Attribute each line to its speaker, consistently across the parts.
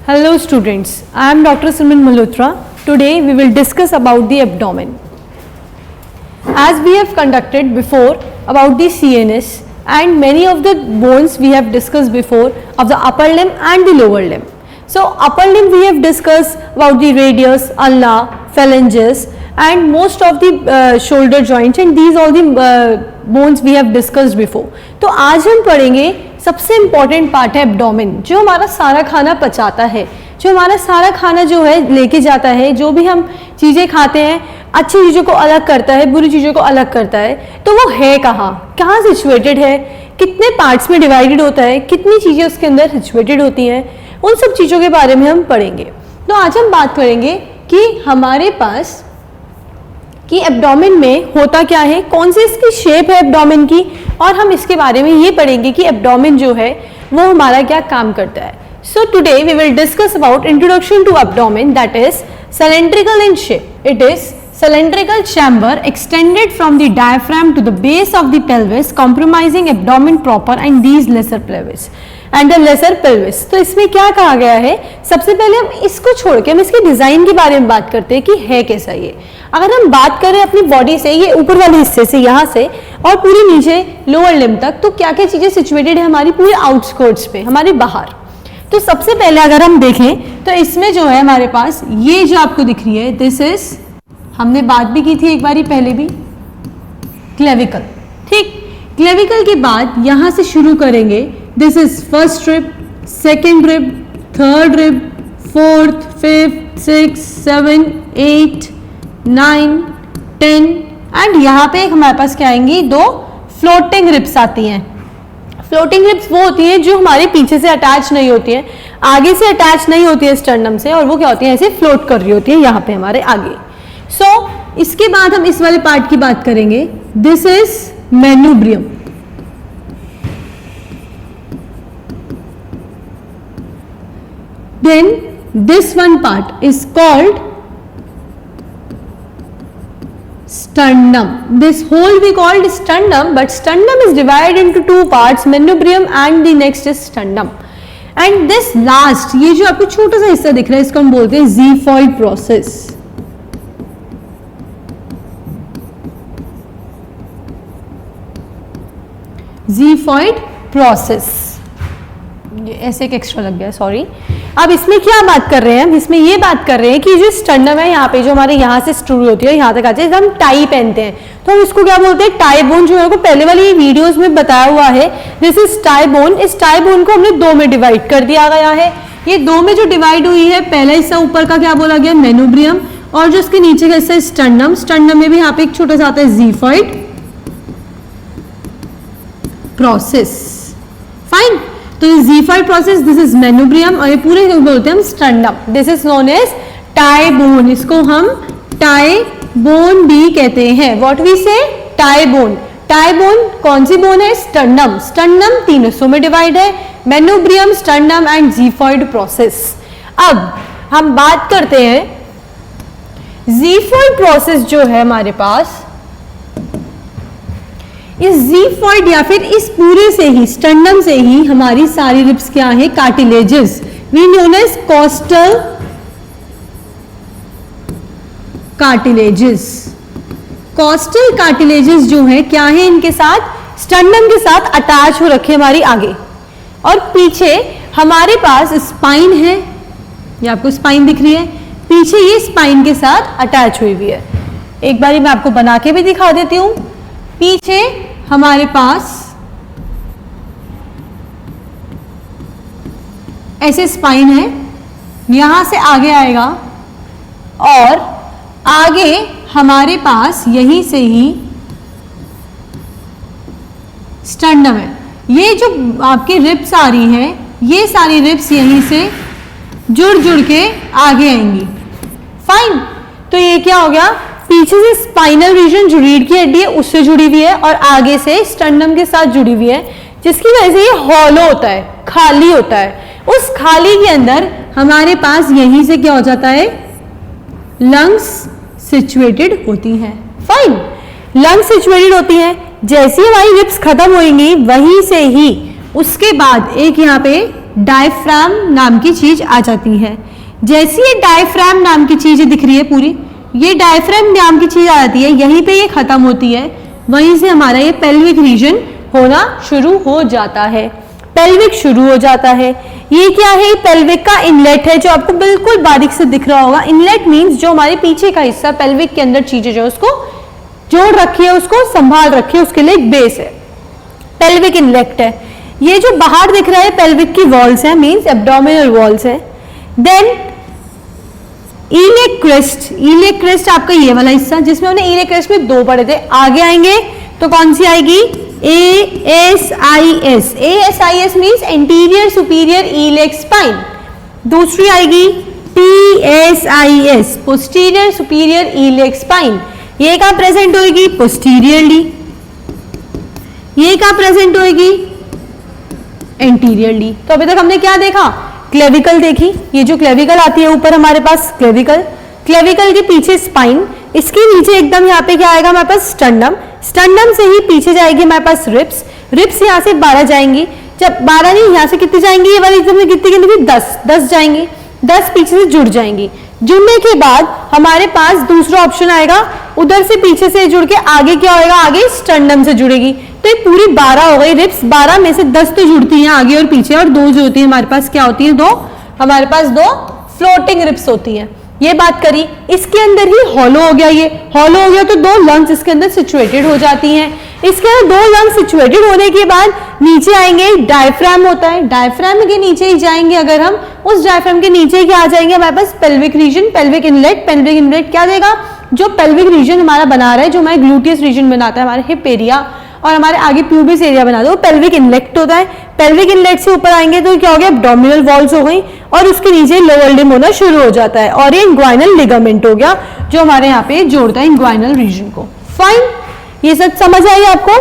Speaker 1: Hello students, I am Dr. Simran Malhotra. Today we will discuss about the abdomen. As we have conducted before about the CNS and many of the bones we have discussed before of the upper limb and the lower limb. So upper limb we have discussed about the radius, ulna, phalanges and most of the shoulder joints and these all the bones we have discussed before. तो आज हम पढ़ेंगे सबसे important part है abdomen, जो हमारा सारा खाना पचाता है, जो हमारा सारा खाना जो है लेके जाता है, जो भी हम चीज़ें खाते हैं अच्छी चीज़ों को अलग करता है, बुरी चीज़ों को अलग करता है, तो वो है कहाँ सिचुएटेड है, कितने पार्ट्स में डिवाइडेड होता है, कितनी चीज़ें उसके अंदर सिचुएटेड होती हैं, उन सब चीज़ों के बारे में हम पढ़ेंगे। तो आज हम बात करेंगे कि हमारे पास कि एब्डोमेन में होता क्या है, कौन सी इसकी शेप है एब्डोमेन की, और हम इसके बारे में ये पढ़ेंगे कि एब्डोमेन जो है वो हमारा क्या काम करता है। So today we will discuss about introduction to abdomen, that is cylindrical in shape. It is cylindrical chamber extended from the diaphragm to the base of the pelvis, comprising abdomen proper and these lesser pelvis and the lesser pelvis. तो इसमें क्या कहा गया है, सबसे पहले हम इसको छोड़ के हम इसके डिजाइन के बारे में बात करते हैं कि है कैसा ये। अगर हम बात करें अपनी बॉडी से, ये ऊपर वाले हिस्से से यहाँ से और पूरी नीचे लोअर लिम्ब तक, तो क्या क्या चीजें सिचुएटेड है हमारी पूरे आउटस्कर्ट्स पे, हमारे बाहर। तो सबसे पहले अगर हम देखें तो इसमें जो है हमारे पास ये जो आपको दिख रही है, दिस इज, हमने बात भी की थी एक बारी पहले भी, क्लेविकल। ठीक, क्लेविकल के बाद यहां से शुरू करेंगे, this is first rib, second rib, third rib, fourth, fifth, six, 7, 8, 9, 10 and यहाँ पे हमारे पास क्या आएंगी, दो फ्लोटिंग रिब्स आती हैं। फ्लोटिंग रिब्स वो होती हैं जो हमारे पीछे से अटैच नहीं होती हैं, आगे से अटैच नहीं होती है स्टर्नम से, और वो क्या होती है, ऐसे फ्लोट कर रही होती है यहाँ पे हमारे आगे। सो इसके बाद हम इस वाले पार्ट की बात करेंगे, this is manubrium. Then this one part is called sternum. This whole we called sternum, but sternum is divided into two parts, manubrium and the next is sternum. And this last, ये जो आपको छोटा सा हिस्सा दिख रहा है, इसको हम बोलते हैं xiphoid process. xiphoid process. ये ऐसे एक एक्स्ट्रा लग गया, सॉरी। अब इसमें क्या बात कर रहे हैं, इसमें ये बात कर रहे हैं कि जो स्टर्नम है यहाँ पे, जो हमारे यहाँ से शुरू होती है यहाँ तक आती है, हम टाई पहनते हैं तो हम इसको क्या बोलते हैं, टाई बोन। जो मेरे को पहले वाली वीडियोस में बताया हुआ है, दिस इज टाई बोन। इस टाई बोन को हमने दो में डिवाइड कर दिया गया है। ये दो में जो डिवाइड हुई है, पहला हिस्सा ऊपर का क्या बोला गया, मेन्यूब्रियम, और जो इसके नीचे का हिस्सा स्टर्नम। स्टर्नम में भी यहाँ पे एक छोटा सा आता है xiphoid प्रोसेस। फाइन, तो ये xiphoid process, this is manubrium, और ये पूरे बोलते हैं हम sternum. This is known as tie bone, इसको हम टाई बोन भी कहते हैं। What we say, tie bone. Tie bone कौन सी बोन है, स्टर्नम। स्टर्नम तीन हिस्सों में डिवाइड है, manubrium, sternum and xiphoid process. अब हम बात करते हैं xiphoid प्रोसेस जो है हमारे पास, इस xiphoid या फिर इस पूरे से ही, स्टर्नम से ही हमारी सारी रिब्स क्या है, cartilages, we known as costal cartilages. Costal cartilages जो है क्या है, इनके साथ, स्टर्नम के साथ अटैच हो रखे हमारी आगे, और पीछे हमारे पास स्पाइन है, ये आपको स्पाइन दिख रही है, पीछे ये स्पाइन के साथ अटैच हुई हुई है। एक बारी मैं आपको बना के भी दिखा देती हूं। पीछे हमारे पास ऐसे स्पाइन है, यहां से आगे आएगा, और आगे हमारे पास यहीं से ही स्टर्नम है। ये जो आपकी रिब्स आ रही है, ये सारी रिब्स यहीं से जुड़ जुड़ के आगे आएंगी। फाइन, तो ये क्या हो गया, पीछे से स्पाइनल रीजन जो रीढ़ की हड्डी है उससे जुड़ी हुई है, और आगे से स्टर्नम के साथ जुड़ी हुई है, जिसकी वजह से ये हॉलो होता है, खाली होता है। उस खाली के अंदर हमारे पास यहीं से क्या हो जाता है, लंग्स सिचुएटेड होती हैं। फाइन, लंग्स सिचुएटेड होती हैं। जैसे ही हमारी रिब्स खत्म होंगी, वहीं से ही उसके बाद एक यहाँ पे डायफ्राम नाम की चीज आ जाती है। जैसी ये डायफ्राम नाम की चीज दिख रही है पूरी, ये डायफ्राम नाम की चीज आ जाती है, यहीं पे ये खत्म होती है, वहीं से हमारा ये पेल्विक रीजन होना शुरू हो जाता है, पेल्विक शुरू हो जाता है। ये क्या है? पेल्विक का इनलेट है जो आपको बिल्कुल बारीक से दिख रहा होगा। इनलेट मीन्स जो हमारे पीछे का हिस्सा पेल्विक के अंदर चीजें जो उसको जोड़ रखी है, उसको संभाल रखी है, उसके लिए एक बेस है, पेल्विक इनलेट है। ये जो बाहर दिख रहा है पेल्विक की वॉल्स है, मीन्स एब्डोमिनल वॉल्स है। देन ईलियक क्रेस्ट, ईलियक क्रेस्ट आपका ये वाला हिस्सा जिसमें हमने ईलियक क्रेस्ट में दो पढ़े थे। आगे आएंगे तो कौन सी आएगी? ASIS, ASIS means anterior superior iliac spine. दूसरी आएगी PSIS, posterior superior iliac spine. ये कहाँ प्रेजेंट होगी? पोस्टीरियरली। ये कहाँ प्रेजेंट होगी? एंटीरियरली। तो अभी तक हमने क्या देखा? क्लेविकल देखी, ये जो क्लेविकल आती है ऊपर हमारे पास क्लेविकल, क्लेविकल के पीछे स्पाइन, इसके नीचे एकदम यहाँ पे क्या आएगा हमारे पास? स्टर्नम, स्टर्नम से ही पीछे जाएगी हमारे पास रिब्स, रिब्स यहाँ से 12 जाएंगी, जब 12 नहीं यहाँ से कितनी जाएंगी? ये वाली एकदम कितनी गिनती? 10 जाएंगी, 10 पीछे से जुड़ जाएंगी। जुड़ने के बाद हमारे पास दूसरा ऑप्शन आएगा, उधर से पीछे से जुड़ के आगे क्या होगा? आगे स्टर्नम से जुड़ेगी। तो ये पूरी 12 हो गई रिब्स, 12 में से 10 तो जुड़ती हैं आगे और पीछे, और 2 जो होती है हमारे पास क्या होती है? 2 हमारे पास 2 फ्लोटिंग रिब्स होती हैं। ये बात करी। इसके अंदर ही हॉलो हो गया, ये हॉलो हो गया तो 2 लंग्स इसके अंदर सिचुएटेड हो जाती हैं। इसके अंदर 2 लंग्स सिचुएटेड होने के बाद नीचे आएंगे, डायफ्राम होता है, डायफ्राम के नीचे ही जाएंगे अगर हम, उस डायफ्राम के नीचे क्या आ जाएंगे हमारे पास? Pelvic region, pelvic inlet. Pelvic inlet क्या देगा? जो पेल्विक रीजन हमारा बना रहा है, जो हमारे ग्लूटियस रीजन बनाता है, हमारे हिप एरिया और हमारे आगे प्यूबिस एरिया बना दो, पेल्विक इनलेट होता है। पेल्विक इनलेट से ऊपर आएंगे तो क्या हो गया? एब्डोमिनल वॉल्स हो गई, और उसके नीचे लोअर लिम्ब होना शुरू हो जाता है, और ये इंग्वाइनल लिगामेंट हो गया जो हमारे यहाँ पे जोड़ता है इंग्वाइनल रीजन को। फाइन, ये सब समझ आई आपको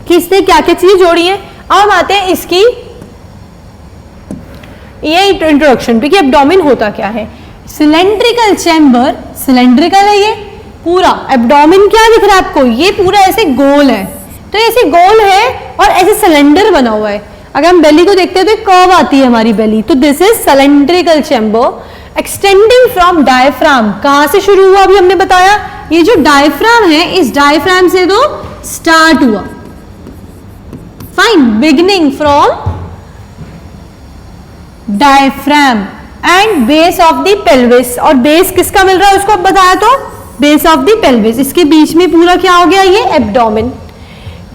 Speaker 1: कि इसने क्या क्या चीजें जोड़ी है। अब आते हैं इसकी ये इंट्रोडक्शन पे कि एब्डोमेन होता क्या है। सिलेंड्रिकल चैम्बर, सिलेंड्रिकल है ये पूरा, एब्डोमेन क्या दिख रहा है आपको? ये पूरा ऐसे गोल है, तो ऐसे गोल है और ऐसे सिलेंडर बना हुआ है। अगर हम बेली को देखते हैं तो कर्व आती है हमारी बेली, तो this is cylindrical chamber extending from diaphragm. कहां से शुरू हुआ? अभी हमने बताया, ये जो डायफ्राम है, इस डायफ्राम से तो स्टार्ट हुआ। Fine, beginning from diaphragm and base of the pelvis, और बेस किसका मिल रहा है उसको बताया, तो बेस ऑफ द पेल्विस, इसके बीच में पूरा क्या हो गया? ये abdomen.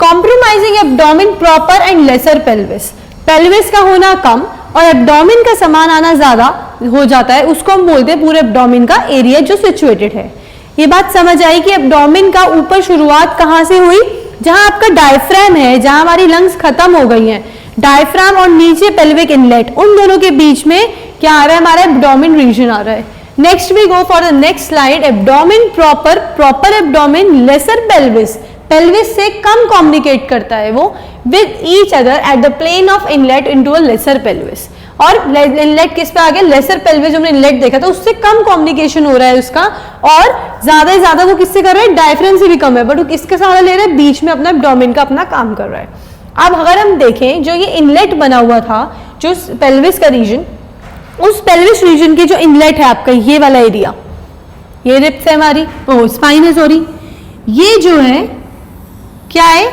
Speaker 1: Compromising abdomen proper and lesser pelvis, pelvis का होना कम और एब्डोमेन का समान आना ज्यादा हो जाता है, उसको हम बोलते हैं पूरे एब्डोमेन का एरिया जो सिचुएटेड है। ये बात समझ आई कि एब्डोमेन का ऊपर शुरुआत कहां से हुई? जहां आपका डायफ्राम है, जहां हमारी लंग्स खत्म हो गई हैं, डायफ्राम और नीचे पेल्विक इनलेट, उन दोनों के बीच में क्या आ रहा है? हमारा एब्डोमेन रीजन आ रहा है। Next we go for the next slide. Abdomen proper, proper abdomen, lesser pelvis, pelvis से कम कम्युनिकेट करता है वो with each other at the plane of inlet into a lesser pelvis. और इनलेट किस पे आ गया? लेसर पेल्विस, जो हमने इनलेट देखा था उससे कम कम्युनिकेशन हो रहा है उसका, और ज्यादा से ज्यादा वो किससे कर रहा है? डायफ्राम से भी कम है, बट वो किसके सहारा ले रहा है? बीच में अपना एब्डोमेन का अपना काम कर रहा है। अब अगर हम देखें जो ये इनलेट बना हुआ था, जो पेल्विस का रीजन, उस पेल्विस रीजन की जो इनलेट है आपका ये वाला एरिया, ये रिब्स है हमारी, स्पाइन है सॉरी, ये जो है क्या है?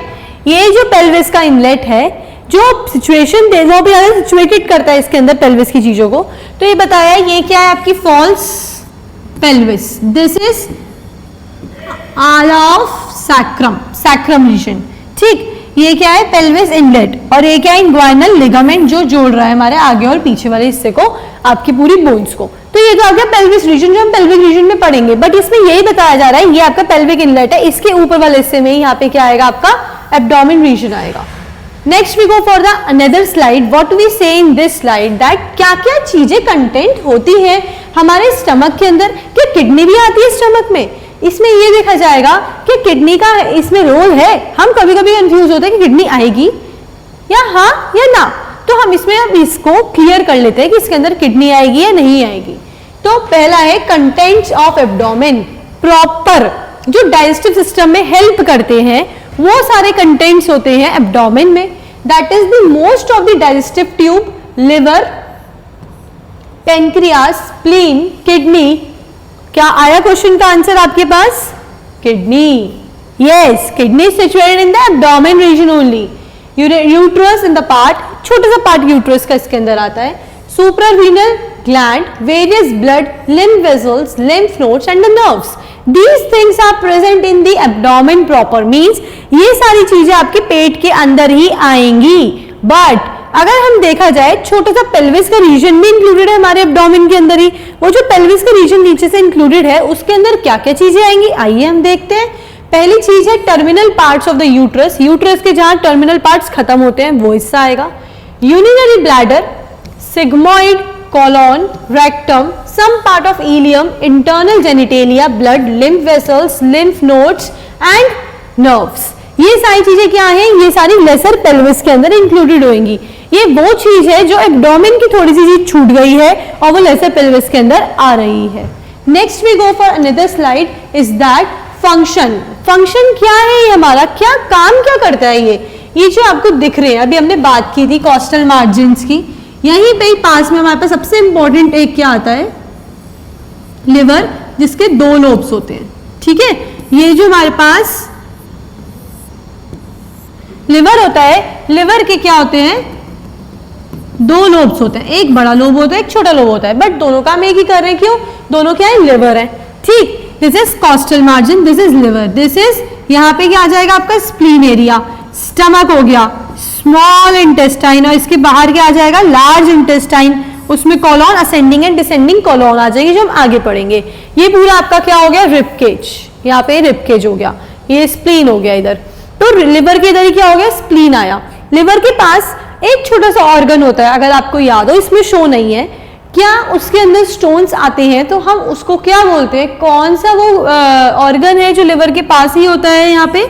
Speaker 1: ये जो पेल्विस का इनलेट है, जो सिचुएशन दे वो भी सिचुएटेड करता है इसके अंदर पेल्विस की चीजों को। तो ये बताया ये क्या है आपकी? फॉल्स पेल्विस, दिस इज आला ऑफ सैक्रम, सैक्रम रीजन। ठीक, ये क्या है? पेल्विस इनलेट, और ये क्या है? इंग्वाइनल लिगामेंट जो जोड़ रहा है हमारे आगे और पीछे वाले हिस्से को, आपकी पूरी बोन्स को। तो ये तो आ गया पेल्विस रीजन, जो हम पेल्विक रीजन में पढ़ेंगे, बट इसमें यही बताया जा रहा है ये आपका पेल्विक इनलेट है, इसके ऊपर वाले हिस्से में यहाँ पे क्या आएगा? आपका एब्डोमेन रीजन आएगा। Next we go for the another slide. What we say in this slide that क्या क्या चीजें कंटेंट होती है हमारे स्टमक के अंदर। क्या किडनी भी आती है स्टमक में? इसमें ये देखा जाएगा कि किडनी का इसमें रोल है। हम कभी कभी कंफ्यूज होते हैं कि किडनी आएगी या हाँ या ना, तो हम इसमें अब इसको क्लियर कर लेते हैं कि इसके अंदर किडनी आएगी या नहीं आएगी। तो पहला है कंटेंट्स ऑफ एब्डोमेन, प्रॉपर जो डाइजेस्टिव सिस्टम में हेल्प करते हैं वो सारे कंटेंट्स होते हैं एब्डोमेन में। That is the most of the digestive tube liver, pancreas, spleen, kidney. क्या आया क्वेश्चन का आंसर आपके पास? Kidney. Yes, kidney situated in the abdomen region only. Uterus in the part, छोटा सा पार्ट यूट्रस का इसके अंदर आता है। Suprarenal gland, various blood, lymph vessels, lymph nodes and the nerves. These things are present in the abdomen proper. Means ये सारी चीजें आपके पेट के अंदर ही आएंगी। बट अगर हम देखा जाए, छोटा सा पेल्विस का रीजन भी इंक्लूडेड है हमारे एब्डोमेन के अंदर ही। वो जो पेल्विस का रीजन नीचे से इंक्लूडेड है, उसके अंदर क्या क्या चीजें आएंगी, आइए हम देखते हैं। पहली चीज है terminal parts of the uterus. Uterus के जहां टर्मिनल पार्ट्स खत्म होते हैं वो हिस्सा आएगा। Urinary bladder, sigmoid, colon, rectum, some part of ileum, internal genitalia, blood, lymph vessels, lymph nodes and nerves. ये सारी चीजें क्या हैं? ये सारी लेसर पेल्विस के अंदर इंक्लूडेड होंगी। ये वो चीज है जो एब्डोमेन की थोड़ी सी चीज छूट गई है और वो लेसर पेल्विस के अंदर आ रही है। Next we go for another slide, is that function. Function क्या है ये हमारा, क्या काम क्या करता है ये जो आपको दिख रहे हैं, अभी हमने बात की थी कॉस्टल मार्जिन्स की। यहीं पे पास में हमारे पास सबसे इंपॉर्टेंट एक क्या आता है, लिवर, जिसके 2 लोब्स होते हैं। ठीक है, ये जो हमारे पास लिवर होता है, लिवर के क्या होते हैं, 2 लोब्स होते हैं। एक बड़ा लोब होता है, एक छोटा लोब होता है, बट दोनों काम एक ही कर रहे हैं। क्यों? दोनों क्या है, लिवर है। ठीक, this is costal margin, this is liver, this is, यहाँ पे क्या आ जाएगा आपका स्प्लीन एरिया। स्टमक हो गया, स्मॉल इंटेस्टाइन, और इसके बाहर क्या आ जाएगा, लार्ज इंटेस्टाइन। उसमें colon, ascending and descending colon आ जाएगी जो हम आगे पढ़ेंगे। ये पूरा आपका क्या हो गया, रिब केज। यहाँ पे रिब केज हो गया, ये स्प्लीन हो गया इधर। तो लिवर के इधर ही क्या हो गया, स्प्लीन आया। लिवर के पास एक छोटा सा ऑर्गन होता है, अगर आपको याद हो, इसमें शो नहीं है क्या, उसके अंदर स्टोन्स आते हैं, तो हम उसको क्या बोलते हैं, कौन सा वो ऑर्गन है जो लिवर के पास ही होता है, यहाँ पे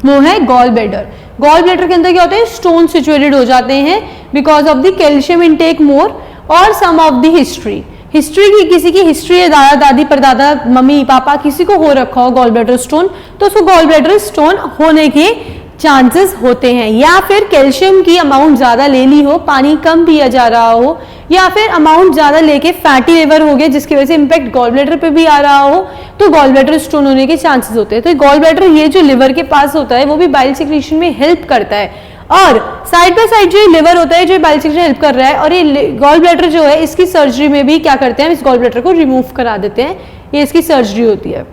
Speaker 1: वो है गॉल ब्लैडर। गॉल ब्लैडर के अंदर क्या होते हैं, स्टोन सिचुएटेड हो जाते हैं because of the calcium intake more और सम ऑफ द हिस्ट्री की, किसी की हिस्ट्री है, दादा दादी परदादा मम्मी पापा किसी को हो रखा हो गॉल ब्लैडर स्टोन, तो उसको गॉल ब्लैडर स्टोन होने के चांसेस होते हैं। या फिर कैल्शियम की अमाउंट ज्यादा ले ली हो, पानी कम पिया जा रहा हो, या फिर अमाउंट ज्यादा लेके फैटी लिवर हो गया जिसकी वजह से इंपैक्ट गॉल ब्लैडर पे भी आ रहा हो, तो गॉल ब्लैडर स्टोन होने के चांसेस होते हैं। तो गॉल ब्लैडर ये जो लिवर के पास होता है वो भी बाइल सिक्रीशन में हेल्प करता है, और साइड बाय साइड जो लिवर होता है जो बाइल सिक्रीशन हेल्प कर रहा है, और ये गॉल ब्लैडर जो है इसकी सर्जरी में भी क्या करते हैं, इस गॉल ब्लैडर को रिमूव करा देते हैं, ये इसकी सर्जरी होती है।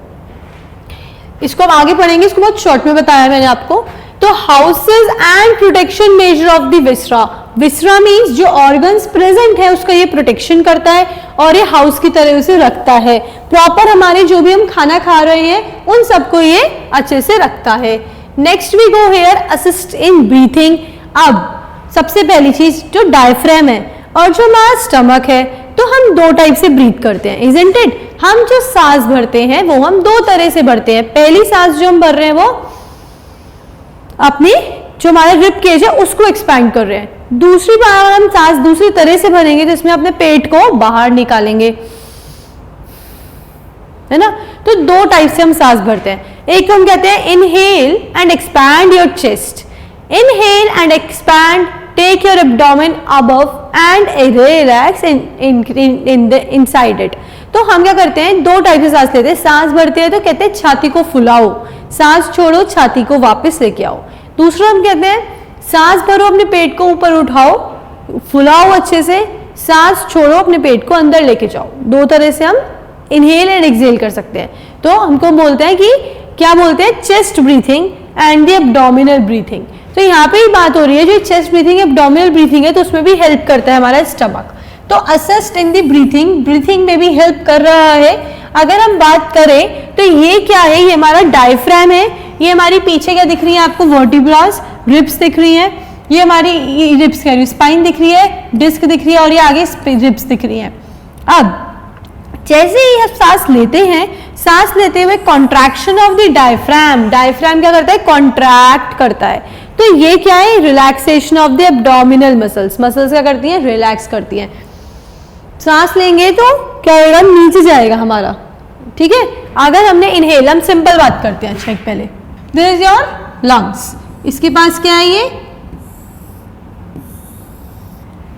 Speaker 1: इसको हम आगे पढ़ेंगे, इसको बहुत शॉर्ट में बताया मैंने आपको। तो houses and protection measure of the viscera. Viscera means जो ऑर्गन्स प्रेजेंट है उसका ये प्रोटेक्शन करता है और ये हाउस की तरह उसे रखता है। प्रॉपर हमारे जो भी हम खाना खा रहे हैं उन सबको ये अच्छे से रखता है। Next we go here, assist in breathing. अब सबसे पहली चीज जो डायफ्राम है और जो हमारा स्टमक है, तो हम 2 टाइप से ब्रीथ करते हैं, इजंट इट। हम जो सांस भरते हैं वो हम 2 तरह से भरते हैं। पहली सांस जो हम भर रहे हैं वो अपनी जो हमारा रिब केज है उसको एक्सपैंड कर रहे हैं। दूसरी बार हम सांस दूसरी तरह से भरेंगे जिसमें अपने पेट को बाहर निकालेंगे, है ना। तो 2 टाइप से हम सांस भरते हैं। एक हम कहते हैं inhale and expand your chest. Inhale and expand, take your abdomen above and relax inside it. तो हम क्या करते हैं, 2 टाइप से सांस लेते हैं। सांस भरते हैं तो कहते हैं छाती को फुलाओ, सांस छोड़ो छाती को वापस लेके आओ। दूसरा हम कहते हैं सांस भरो, अपने पेट को ऊपर उठाओ, फुलाओ अच्छे से, सांस छोड़ो, अपने पेट को अंदर लेके जाओ। 2 तरह से हम इनहेल एंड एक्सहेल कर सकते हैं। तो हमको बोलते हैं कि क्या बोलते हैं, chest breathing and the abdominal breathing. तो यहाँ पे ही बात हो रही है, जो चेस्ट ब्रीथिंग एब्डोमिनल ब्रीथिंग है तो उसमें भी हेल्प करता है हमारा स्टमक। तो assist in the breathing, breathing में भी हेल्प कर रहा है। अगर हम बात करें तो ये क्या है, ये हमारा डायफ्राम है। ये हमारी पीछे क्या दिख रही है आपको, वर्टिब्रास, रिब्स दिख रही है। ये हमारी रिब्स कह रही है, स्पाइन दिख रही है, डिस्क दिख रही है, और ये आगे रिब्स दिख रही है। अब जैसे ही हम सांस लेते हैं, सांस लेते हुए contraction of the diaphragm, diaphragm क्या करता है, कॉन्ट्रैक्ट करता है। तो ये क्या है, relaxation of the abdominal muscles. Muscles क्या करती हैं, रिलैक्स करती हैं। सांस लेंगे तो क्या होगा, नीचे जाएगा हमारा, ठीक है। अगर हमने इनहेल, हम सिंपल बात करते हैं। अच्छा, पहले दिस इज योर लंग्स, इसके पास क्या है, ये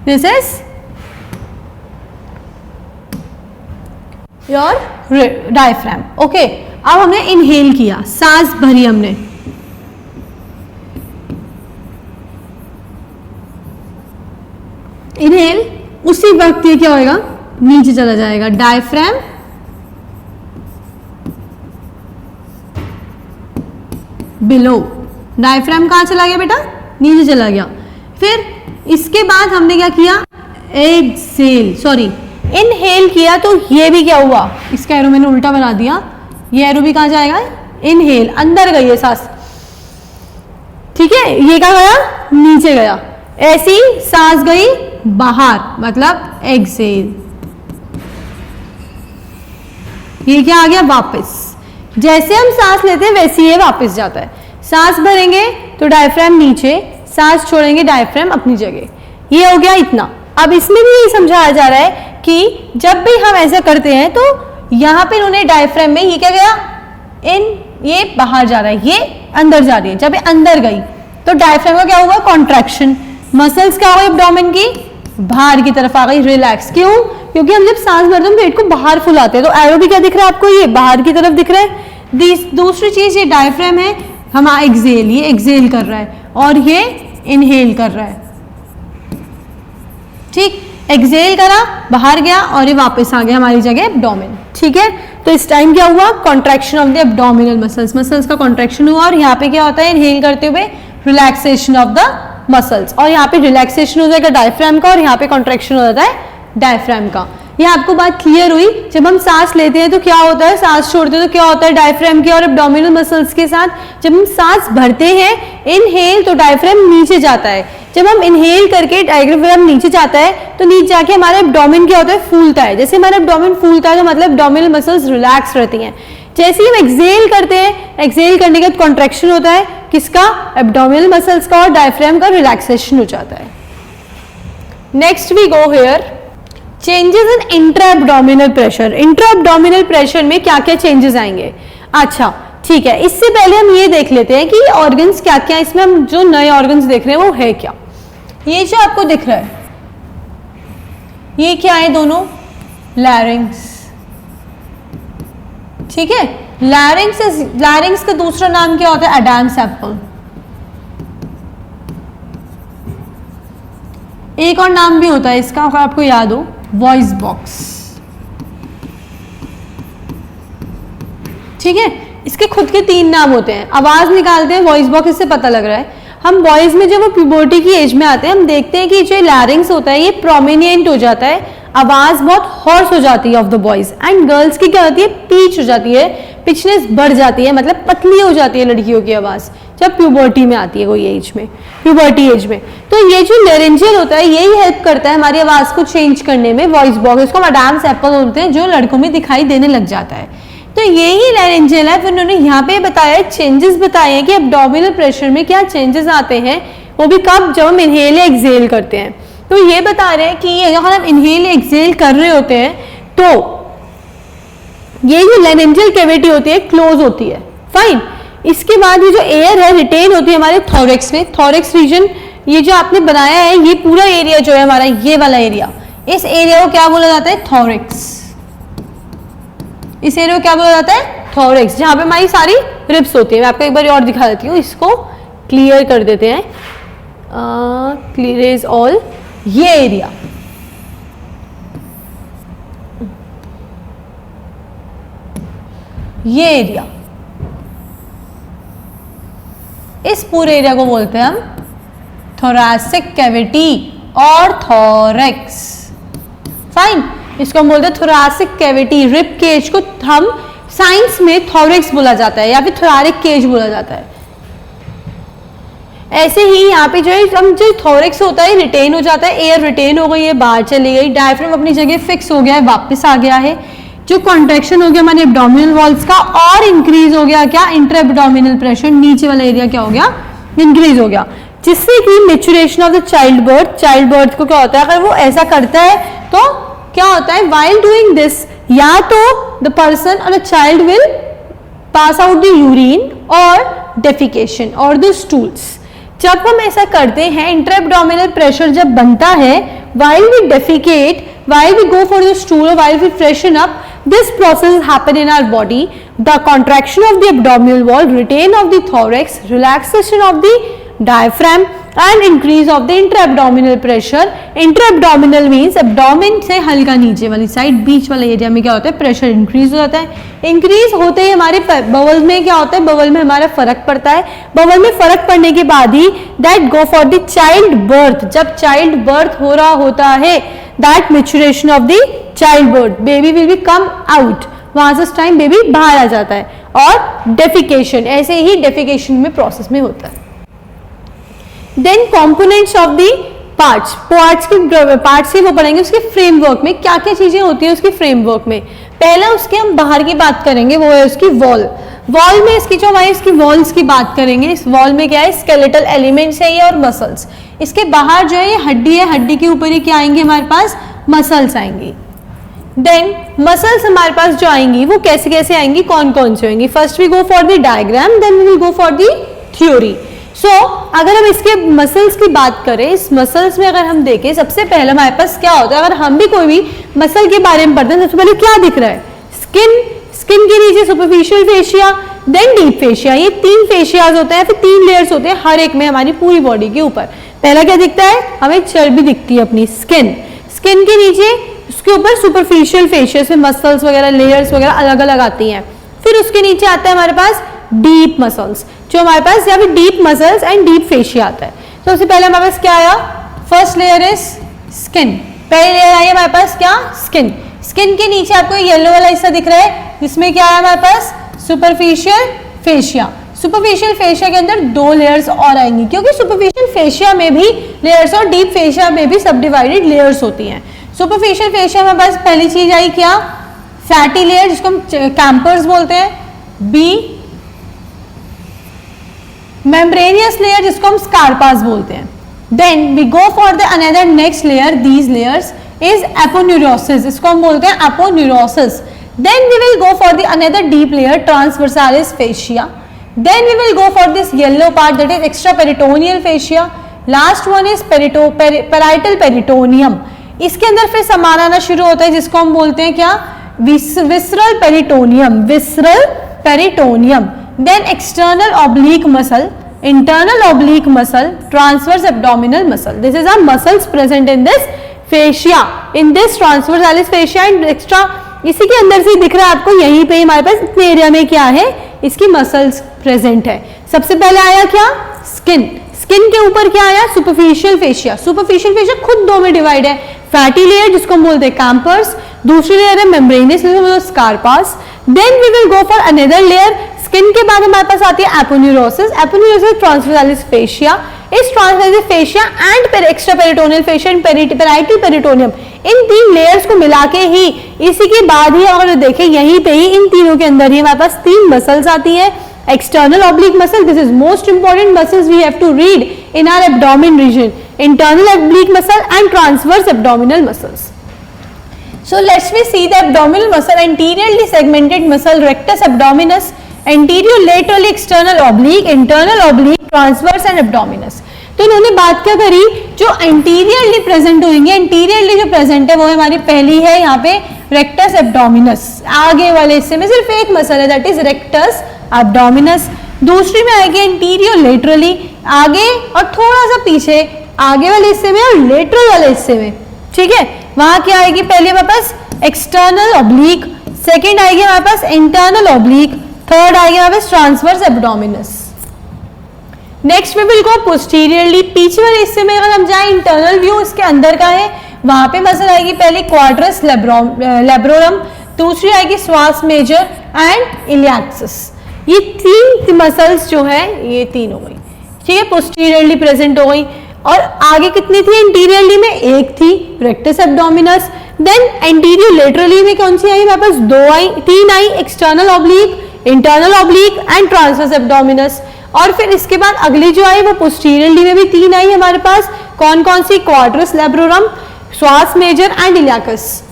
Speaker 1: this is your diaphragm. Okay, अब हमने इनहेल किया, सांस भरी हमने, इनहेल, उसी वक्त ये क्या होएगा, नीचे चला जाएगा, डायफ्राम बिलो। डायफ्राम कहाँ चला गया बेटा, नीचे चला गया। फिर इसके बाद हमने क्या किया, एक्सेल, सॉरी इनहेल किया, तो ये भी क्या हुआ, इसका एरो मैंने उल्टा बना दिया, ये एरो भी कहाँ जाएगा, इनहेल, अंदर गई है सांस, ठीक है, ये क्या गया, नीचे गया, ऐसी सांस गई बाहर, मतलब एक्सेल, ये क्या आ गया, वापस। जैसे हम सांस लेते हैं वैसे ये वापस जाता है, सांस भरेंगे तो डायफ्राम नीचे, सांस छोड़ेंगे डायफ्राम अपनी जगह, ये हो गया इतना। अब इसमें भी ये समझाया जा रहा है कि जब भी हम ऐसा करते हैं तो यहाँ पे उन्होंने डायफ्राम में ये क्या गया, इन, ये बाहर जा रहा है, ये अंदर जा रही है, जब ये अंदर गई तो डायफ्राम का क्या हुआ, कॉन्ट्रैक्शन, मसल्स क्या हुई एब्डोमेन की, बाहर की तरफ आ गई, रिलैक्स। क्यों, क्योंकि हम जब सांस भरते हैं पेट को बाहर फुलाते हैं, तो एरो भी क्या दिख रहा है आपको, ये बाहर की तरफ दिख रहा है। दूसरी चीज, ये डायफ्राम है हमारा एक्सेल, ये एक्सेल कर रहा है और ये इनहेल कर रहा है, ठीक, एक्सेल करा, बाहर गया और ये वापस आ गया हमारी जगह एब्डोमेन, ठीक है। तो इस टाइम क्या हुआ, contraction of the abdominal muscles, muscles का कॉन्ट्रैक्शन हुआ, और यहाँ पे क्या होता है, इनहेल करते हुए रिलैक्सेशन ऑफ द मसल्स, और यहाँ पे रिलैक्सेशन हो जाएगा डायफ्राम का, और यहाँ पे कॉन्ट्रैक्शन हो जाता है डायफ्राम का। ये आपको बात क्लियर हुई। जब हम सांस लेते हैं तो क्या होता है, सांस छोड़ते हैं तो क्या होता है, डायफ्राम के और एब्डोमिनल मसल्स के साथ जब हम सांस भरते हैं इनहेल, तो डायफ्राम नीचे जाता है, जब हम इनहेल करके डायफ्राम नीचे जाता है तो नीचे जाके हमारा एब्डोमेन क्या होता है, फूलता है। जैसे हमारा एब्डोमेन फूलता है तो मतलब एब्डोमिनल मसल्स रिलैक्स रहती हैं। जैसे ही हम एक्सेल करते हैं, एक्सेल करने के बाद कॉन्ट्रैक्शन होता है किसका, एब्डोमिनल मसल्स का, और डायफ्राम का रिलैक्सेशन हो जाता है। Next we go here, changes in intra abdominal pressure. Intra abdominal pressure में क्या क्या चेंजेस आएंगे, अच्छा ठीक है, इससे पहले हम ये देख लेते हैं कि ऑर्गन्स क्या क्या, इसमें हम जो नए ऑर्गन्स देख रहे हैं वो है क्या। ये जो आपको दिख रहा है, ये क्या है, दोनों लैरिंग्स, ठीक है। लैरिंग्स का दूसरा नाम क्या होता है, एडम्स एप्पल। एक और नाम भी होता है इसका, अगर आपको याद हो, वॉइस बॉक्स, ठीक है। इसके खुद के 3 नाम होते हैं, आवाज निकालते हैं वॉइस बॉक्स, इससे पता लग रहा है। हम बॉयज में जब वो प्यूबर्टी की एज में आते हैं, हम देखते हैं कि जो लैरिंग्स होता है ये प्रोमिनेंट हो जाता है, आवाज बहुत हॉर्स हो जाती है of the boys, and girls की क्या होती है, पीच हो जाती है, पिचनेस बढ़ जाती है, मतलब पतली हो जाती है लड़कियों की आवाज जब प्यूबर्टी में आती है, कोई एज में, प्यूबर्टी एज में। तो ये जो लेरेंजियल होता है यही हेल्प करता है हमारी आवाज को चेंज करने में, वॉइस बॉक्स, इसको एडम्स एप्पल बोलते हैं, जो लड़कों में दिखाई देने लग जाता है। तो यही लैरिंजियल है। फिर उन्होंने यहाँ पे बताया, चेंजेस बताए हैं कि एब्डोमिनल प्रेशर में क्या चेंजेस आते हैं, वो भी कब, जब हम इनहेल या एक्सेल करते हैं। तो ये बता रहे हैं कि अगर हम इनहेल या एक्सेल कर रहे होते हैं तो ये जो लैरिंजियल कैविटी होती है क्लोज होती है, फाइन। इसके बाद ये जो एयर है रिटेन होती है हमारे थोरेक्स में, थोरेक्स रीजन, ये जो आपने बनाया है ये पूरा एरिया जो है हमारा, ये वाला एरिया, इस एरिया को क्या बोला जाता है, थोरेक्स। इस एरिया को क्या बोला जाता है, थोरेक्स, जहां पे हमारी सारी रिब्स होती है। मैं आपको एक बार और दिखा देती हूँ, इसको क्लियर कर देते हैं, क्लियर इज ऑल, ये एरिया, ये एरिया, इस पूरे एरिया को बोलते हैं हम थोरैसिक कैविटी और थोरेक्स, फाइन। इसको हम बोलते हैं थोरैसिक कैविटी, रिब केज को हम साइंस में थोरेक्स बोला जाता है या फिर थोरैसिक केज बोला जाता है। ऐसे ही यहाँ पे जो है हम जो थोरेक्स होता है रिटेन हो जाता है, एयर रिटेन हो गई है, बाहर चली गई, डायफ्राम अपनी जगह फिक्स हो गया है, वापस आ गया है। जो कॉन्ट्रैक्शन हो गया हमारे एब्डोमिनल वॉल्स का और इंक्रीज हो गया क्या, इंट्रा एब्डोमिनल प्रेशर, नीचे वाला एरिया क्या हो गया, इंक्रीज हो गया, जिससे कि maturation of the child birth, child birth को क्या होता है, अगर वो ऐसा करता है तो क्या होता है, while doing this, या तो the person or the child will pass out the urine or defecation or the stools। जब हम ऐसा करते हैं, इंट्रा एब्डोमिनल प्रेशर जब बनता है while we defecate, while we go for the stool or while we freshen up, this process happen in our body. The contraction of the abdominal wall, retain of the thorax, relaxation of the diaphragm and increase of the intra-abdominal pressure. Intra-abdominal means abdomen से हल्का नीचे वाली side, बीच वाले area में क्या होता है, pressure increase हो जाता है. इंक्रीज होते ही हमारे बवल में क्या होता है, बवल में हमारा फर्क पड़ता है. बवल में फर्क पड़ने के बाद ही that go for the child birth. जब चाइल्ड बर्थ हो रहा होता है, that maturation of the child birth, baby will be come out. वहां से उस टाइम बेबी बाहर आ जाता है. और डेफिकेशन, ऐसे ही डेफिकेशन में प्रोसेस में होता है. Then components of the parts, parts ही वो पढ़ेंगे. उसके फ्रेमवर्क में क्या क्या चीजें होती है, उसके फ्रेमवर्क में पहला उसके हम बाहर की बात करेंगे, वो है उसकी वॉल. वॉल में इसकी जो हमारी इसकी वॉल्स की बात करेंगे. इस वॉल में क्या है, स्केलेटल एलिमेंट्स है ये और मसल्स. इसके बाहर जो है ये हड्डी है, हड्डी के ऊपर ही क्या आएंगे हमारे पास, मसल्स आएंगी. देन मसल्स हमारे पास जो आएंगी वो कैसे कैसे आएंगी, कौन कौन से आएंगी. First we go for the diagram, then we will go for the theory. So अगर हम इसके मसल्स की बात करें, इस मसल्स में अगर हम देखें, सबसे पहले हमारे पास क्या होता है, अगर हम भी कोई भी मसल के बारे में पढ़ते हैं, सबसे पहले क्या दिख रहा है, स्किन. स्किन के नीचे superficial fascia, then deep fascia. ये 3 फेशियाज होते हैं, फिर 3 लेयर्स होते हैं हर एक में हमारी पूरी बॉडी के ऊपर. पहला क्या दिखता है, हमें चर्बी दिखती है अपनी स्किन. स्किन के नीचे उसके ऊपर सुपरफिशियल फेशिया में मसल्स वगैरह, लेयर्स वगैरह अलग अलग आती हैं. फिर उसके नीचे आता है हमारे पास डीप मसल्स, जो हमारे पास यहाँ पे deep muscles and deep fascia आता है. तो सबसे पहले हमारे पास क्या आया, फर्स्ट लेयर इज स्किन. पहली लेयर आई हमारे पास क्या, स्किन. स्किन के नीचे आपको येलो वाला हिस्सा दिख रहा है, जिसमें क्या है हमारे पास, सुपरफिशियल फेशिया. सुपरफिशियल फेशिया के अंदर 2 लेयर्स और आएंगी, क्योंकि सुपरफिशियल फेशिया में भी लेयर्स और डीप फेशिया में भी सब डिवाइडेड लेयर्स होती हैं. सुपरफिशियल फेशिया में बस पहली चीज आई क्या, फैटी लेयर जिसको हम कैंपर्स बोलते हैं. बी मेम्ब्रेनियस लेयर जिसको हम स्कारपास बोलते हैं. Then we go for the another next layer, these layers is aponeurosis, इसको हम बोलते हैं aponeurosis. Then we will go for the another deep layer, transversalis fascia. Then we will go for this yellow part that is extra peritoneal fascia. Last one is parietal peritoneum. इसके अंदर फिर समान आना शुरू होता है, जिसको हम बोलते हैं क्या, visceral peritoneum. Visceral peritoneum. Then external oblique muscle, internal oblique muscle, transverse abdominal muscle. This is our muscles present in this fascia, in this transversalis fascia and extra. इसी के अंदर से दिख रहा है आपको, यहीं पे हमारे पास इतने एरिया में क्या है, इसकी मसल्स प्रेजेंट है. सबसे पहले आया क्या, स्किन. स्किन के ऊपर क्या आया, सुपरफिशियल फेशिया. सुपरफिशियल फेशिया खुद 2 में डिवाइड है. फैटी लेयर जिसको हम बोलते हैं कैंपर्स, दूसरी लेयर है membranous layer Scarpa's. Then we will go for another layer. Skin के बाद हमारे पास आती है एपोन्यूरोसिस. Aponeurosis transversalis fascia. इस transversalis fascia and extra peritoneal fascia and parietal peritoneum, इन 3 लेयर्स को मिला के ही, इसी के बाद ही अगर देखें यहीं पे ही इन तीनों के अंदर ही हमारे पास 3 मसल्स आती हैं. External oblique muscle, this is most important muscles we have to read in our abdomen region. Internal oblique muscle and transverse abdominal muscles. So let's we see the abdominal muscle, anteriorly segmented muscle rectus abdominis, anterior laterally external oblique, internal oblique, transverse and abdominis. तो इन्होंने बात क्या करी, जो anteriorly present होंगे, anteriorly जो present है वो हमारी पहली है यहाँ पे रेक्टस एब्डोमिनस. आगे वाले हिस्से में सिर्फ एक मसल है, दैट इज रेक्टस एब्डोमिनस. दूसरी में आएगी एंटीरियर लेटरली, आगे और थोड़ा सा पीछे, आगे वाले हिस्से में और लेटरल वाले हिस्से में. ठीक है, वहां क्या आएगी, पहले हमारे पास एक्सटर्नल ऑब्लिक, सेकेंड आएगी हमारे पास इंटरनल ऑब्लिक, थर्ड आएगी हमारे पास ट्रांसवर्स एब्डोमिनस. नेक्स्ट में बिल्कुल पोस्टीरियरली, पीछे वाले हिस्से में अगर हम जाएं, इंटरनल व्यू इसके अंदर का है, वहां पे मसल आएगी पहले क्वाड्रस लेब्रोरम, दूसरी आएगी स्वास मेजर एंड इलियाक्सिस. ये 3 मसल्स जो है ये 3 हो गई. ठीक है, पोस्टीरियरली प्रेजेंट हो गई. और आगे कितनी थी, इंटीरियरली में एक थी rectus abdominis. Then anterior laterally में कौन सी आई हमारे पास, 2 आई, 3 आई, external oblique, internal oblique and transverse abdominis. और फिर इसके बाद अगली जो आई वो पोस्टीरियरली में भी 3 आई हमारे पास. कौन कौन सी, क्वाड्रस लेब्रोरम, स्वास मेजर एंड इलियाकस.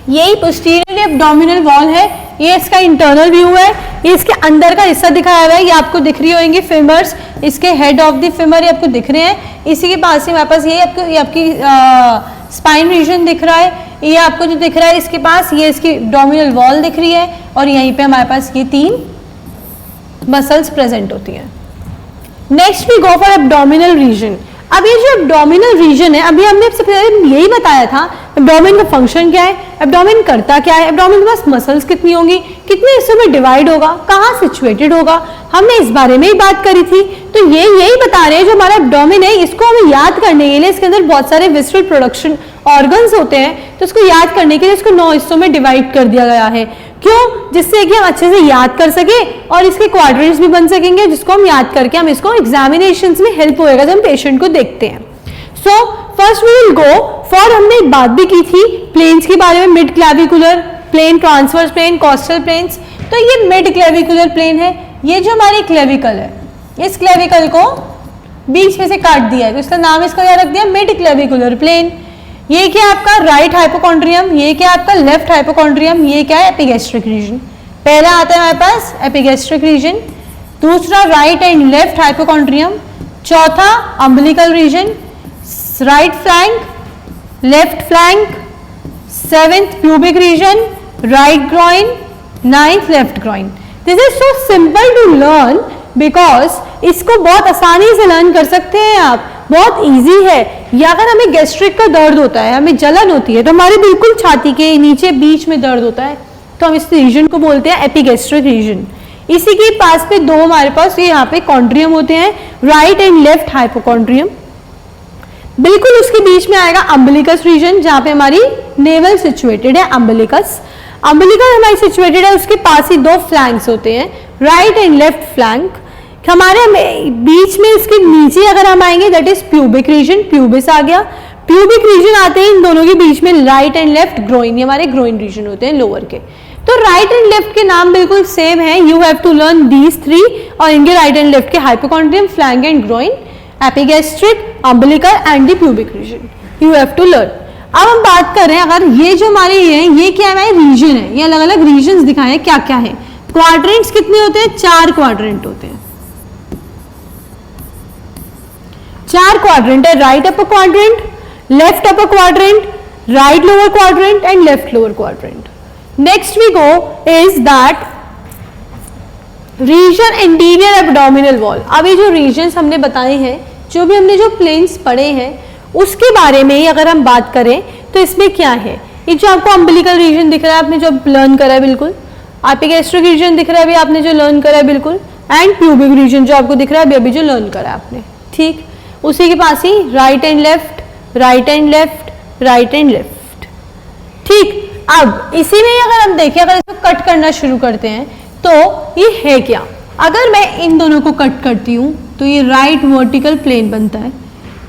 Speaker 1: यही पोस्टीरियरली एब्डोमिनल वॉल है, ये इसका इंटरनल व्यू है. ये इसके अंदर का हिस्सा दिखाया हुआ है, ये आपको दिख रही होंगी फेमर्स, इसके हेड ऑफ द फेमर ये आपको दिख रहे हैं, इसी के पास ही हमारे पास ये आपकी स्पाइन रीजन दिख रहा है, ये आपको जो दिख रहा है इसके पास ये इसकी एब्डोमिनल वॉल दिख रही है, और यहीं पे हमारे पास ये 3 मसल्स प्रेजेंट होती हैं। Next we go for abdominal region. अब ये जो एब्डोमिनल रीजन है, अभी हमने सबसे पहले यही बताया था एब्डोमेन का फंक्शन क्या है, एब्डोमेन करता क्या है, एब्डोमेन के पास मसल्स कितनी होंगी, कितने हिस्सों में डिवाइड होगा, कहाँ सिचुएटेड होगा, हमने इस बारे में ही बात करी थी। तो ये यही बता रहे हैं जो हमारा एब्डोमेन है इसको हमें याद करने के लिए इसके अंदर बहुत सारे विसरल प्रोडक्शन ऑर्गन्स होते हैं, तो इसको याद करने के लिए इसको 9 हिस्सों में डिवाइड कर दिया गया है। क्यों? जिससे कि हम अच्छे से याद कर सके और इसके क्वाड्रेंट्स भी बन सकेंगे, जिसको हम याद करके हम इसको एग्जामिनेशंस में हेल्प होएगा जब हम पेशेंट को देखते हैं। So first we will go for, हमने बात भी की थी प्लेन्स के बारे में, mid clavicular plane, transverse plane, costal planes. तो ये मिड क्लेविकुलर प्लेन है, ये जो हमारी क्लेविकल है, इस क्लेविकल को बीच में से काट दिया है, तो इसका नाम इसका क्या रख दिया, मिड क्लेविकुलर प्लेन। ये क्या आपका राइट हाइपोकॉन्ड्रियम, ये क्या आपका लेफ्ट हाइपोकॉन्ड्रियम, ये क्या है एपिगैस्ट्रिक रीजन। पहला आता है हमारे पास एपिगैस्ट्रिक रीजन, दूसरा राइट एंड लेफ्ट हाइपोकॉन्ड्रियम, चौथा umbilical region, right flank, left flank, 7th pubic region, right groin, 9th left groin. This is so simple to learn because इसको बहुत आसानी से लर्न कर सकते हैं आप, बहुत इजी है। या अगर हमें गैस्ट्रिक का दर्द होता है, हमें जलन होती है, तो हमारे बिल्कुल छाती के नीचे बीच में दर्द होता है, तो हम इस रीजन को बोलते हैं एपिगैस्ट्रिक रीजन। इसी के पास में 2 हमारे पास ये यहाँ पे कॉन्ड्रियम होते हैं, राइट एंड लेफ्ट हाइपोकॉन्ड्रियम। बिल्कुल उसके बीच में आएगा अम्बिलिकस रीजन, जहाँ पे हमारी नेवल सिचुएटेड है, अम्बिलिकस। अम्बिलिकस हमारी सिचुएटेड है, उसके पास ही 2 फ्लैंक्स होते हैं, राइट एंड लेफ्ट फ्लैंक। हमारे बीच में इसके नीचे अगर हम आएंगे that is pubic region, pubis आ गया। प्यूबिक रीजन आते हैं इन दोनों के बीच में राइट एंड लेफ्ट ग्रोइन, ये हमारे ग्रोइन रीजन होते हैं लोअर के। तो राइट एंड लेफ्ट के नाम बिल्कुल सेम है, you have to learn these 3, और इनके राइट एंड लेफ्ट के hypochondrium, flank and groin, epigastric, umbilical and the pubic region you have to learn. अब हम बात कर रहे हैं, अगर ये जो हमारे ये क्या है, रीजन है, ये अलग अलग रीजन दिखाए हैं क्या क्या है। क्वाड्रेंट्स कितने होते हैं, 4 क्वाड्रेंट होते हैं, 4 क्वाड्रेंट है, right upper quadrant, left upper quadrant, right lower quadrant and left lower quadrant. Next we go is that region interior abdominal wall. अब ये जो रीजन्स हमने बताए हैं, जो भी हमने जो प्लेन्स पढ़े हैं उसके बारे में ही अगर हम बात करें तो इसमें क्या है, ये जो आपको अम्बिलिकल रीजन दिख रहा है आपने जो लर्न करा है बिल्कुल, एपिगैस्ट्रिक रीजन दिख रहा है अभी आपने जो लर्न करा है बिल्कुल, एंड प्यूबिक रीजन जो आपको दिख रहा है अभी जो लर्न करा है आपने, ठीक। उसी के पास ही right and left, right and left, right and left, ठीक। अब इसी में अगर हम देखें, अगर इसको कट करना शुरू करते हैं तो ये है क्या, अगर मैं इन दोनों को कट करती हूँ तो ये राइट वर्टिकल प्लेन बनता है,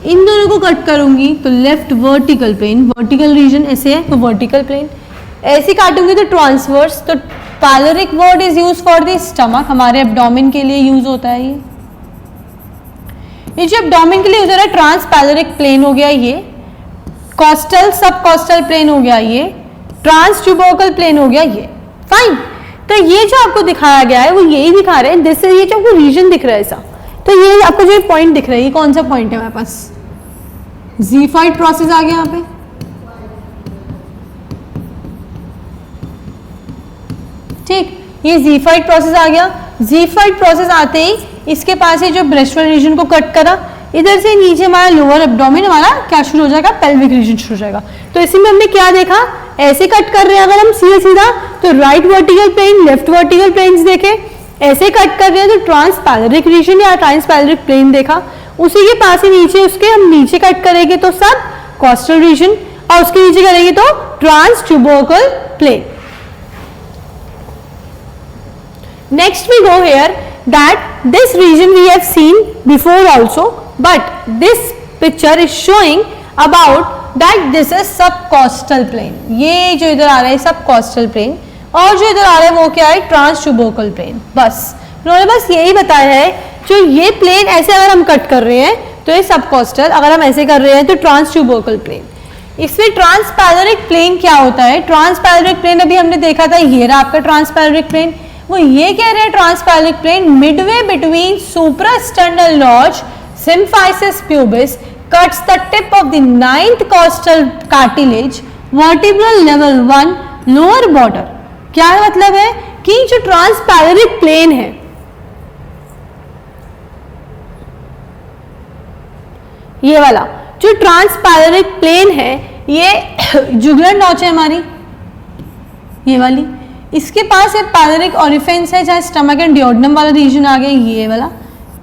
Speaker 1: इन दोनों को कट करूंगी तो left vertical plane, vertical region ऐसे है तो वर्टिकल प्लेन, ऐसे काटूंगी तो ट्रांसवर्स। तो pyloric word is use for the stomach, हमारे एब्डोमेन के लिए यूज होता है ये जो एब्डोमेन के लिए यूज हो रहा है ट्रांस पैलोरिक प्लेन हो गया, ये कॉस्टल सब कॉस्टल प्लेन हो गया, ये ट्रांस ट्यूबरकल प्लेन हो गया, ये फाइन। तो ये जो आपको दिखाया गया है वो यही दिखा रहे हैं, जैसे ये जो आपको रीजन दिख रहा है ऐसा, तो ये आपको जो पॉइंट दिख रहा है ये कौन सा पॉइंट है हमारे पास, ज़ीफाइड प्रोसेस आ गया यहाँ पे, ठीक। ये ज़ीफाइड प्रोसेस आ गया, ज़ीफाइड प्रोसेस आते ही इसके पास ही जो ब्रेस्टल रीजन को कट करा, इधर से नीचे हमारा लोअर एब्डोमेन हमारा क्या शुरू हो जाएगा, पेल्विक रीजन शुरू हो जाएगा। तो इसी में हमने क्या देखा, ऐसे कट कर रहे हैं अगर हम सीधा सीधा तो right vertical plane, left vertical planes देखे, ऐसे कट कर रहे हैं तो ट्रांस पैलोरिक रीजन या ट्रांस पैलोरिक प्लेन देखा, उसी के पास ही नीचे उसके हम नीचे कट करेंगे तो सब कॉस्टल रीजन, और उसके नीचे करेंगे तो trans tubercle plane. Next we go here that this region we have seen before also, but this picture is showing about that this is subcostal plane। ये जो इधर आ रहा है subcostal plane, और जो इधर आ रहा है वो क्या है, transtubercle plane। बस उन्होंने बस यही बताया है, जो ये प्लेन ऐसे अगर हम कट कर रहे हैं तो ये सबकॉस्टल, अगर हम ऐसे कर रहे हैं तो transtubercle plane। इसमें ट्रांसपैलोरिक प्लेन क्या होता है, ट्रांसपैलोरिक प्लेन अभी हमने देखा था, ये रहा आपका ट्रांसपैलोरिक प्लेन, वो ये कह रहे हैं transparent plane midway between suprasternal notch symphysis pubis cuts the tip of the 9th costal cartilage vertebral level 1 lower border. क्या मतलब है कि जो ट्रांसपैरेंट प्लेन है, ये वाला जो ट्रांसपैरेंट प्लेन है, ये जुगुलर नॉच है हमारी, ये वाली, इसके पास एक पैलेरिक ऑरिफिस है, चाहे स्टमक एंड डियोडेनम वाला रीजन आ गया, ये वाला,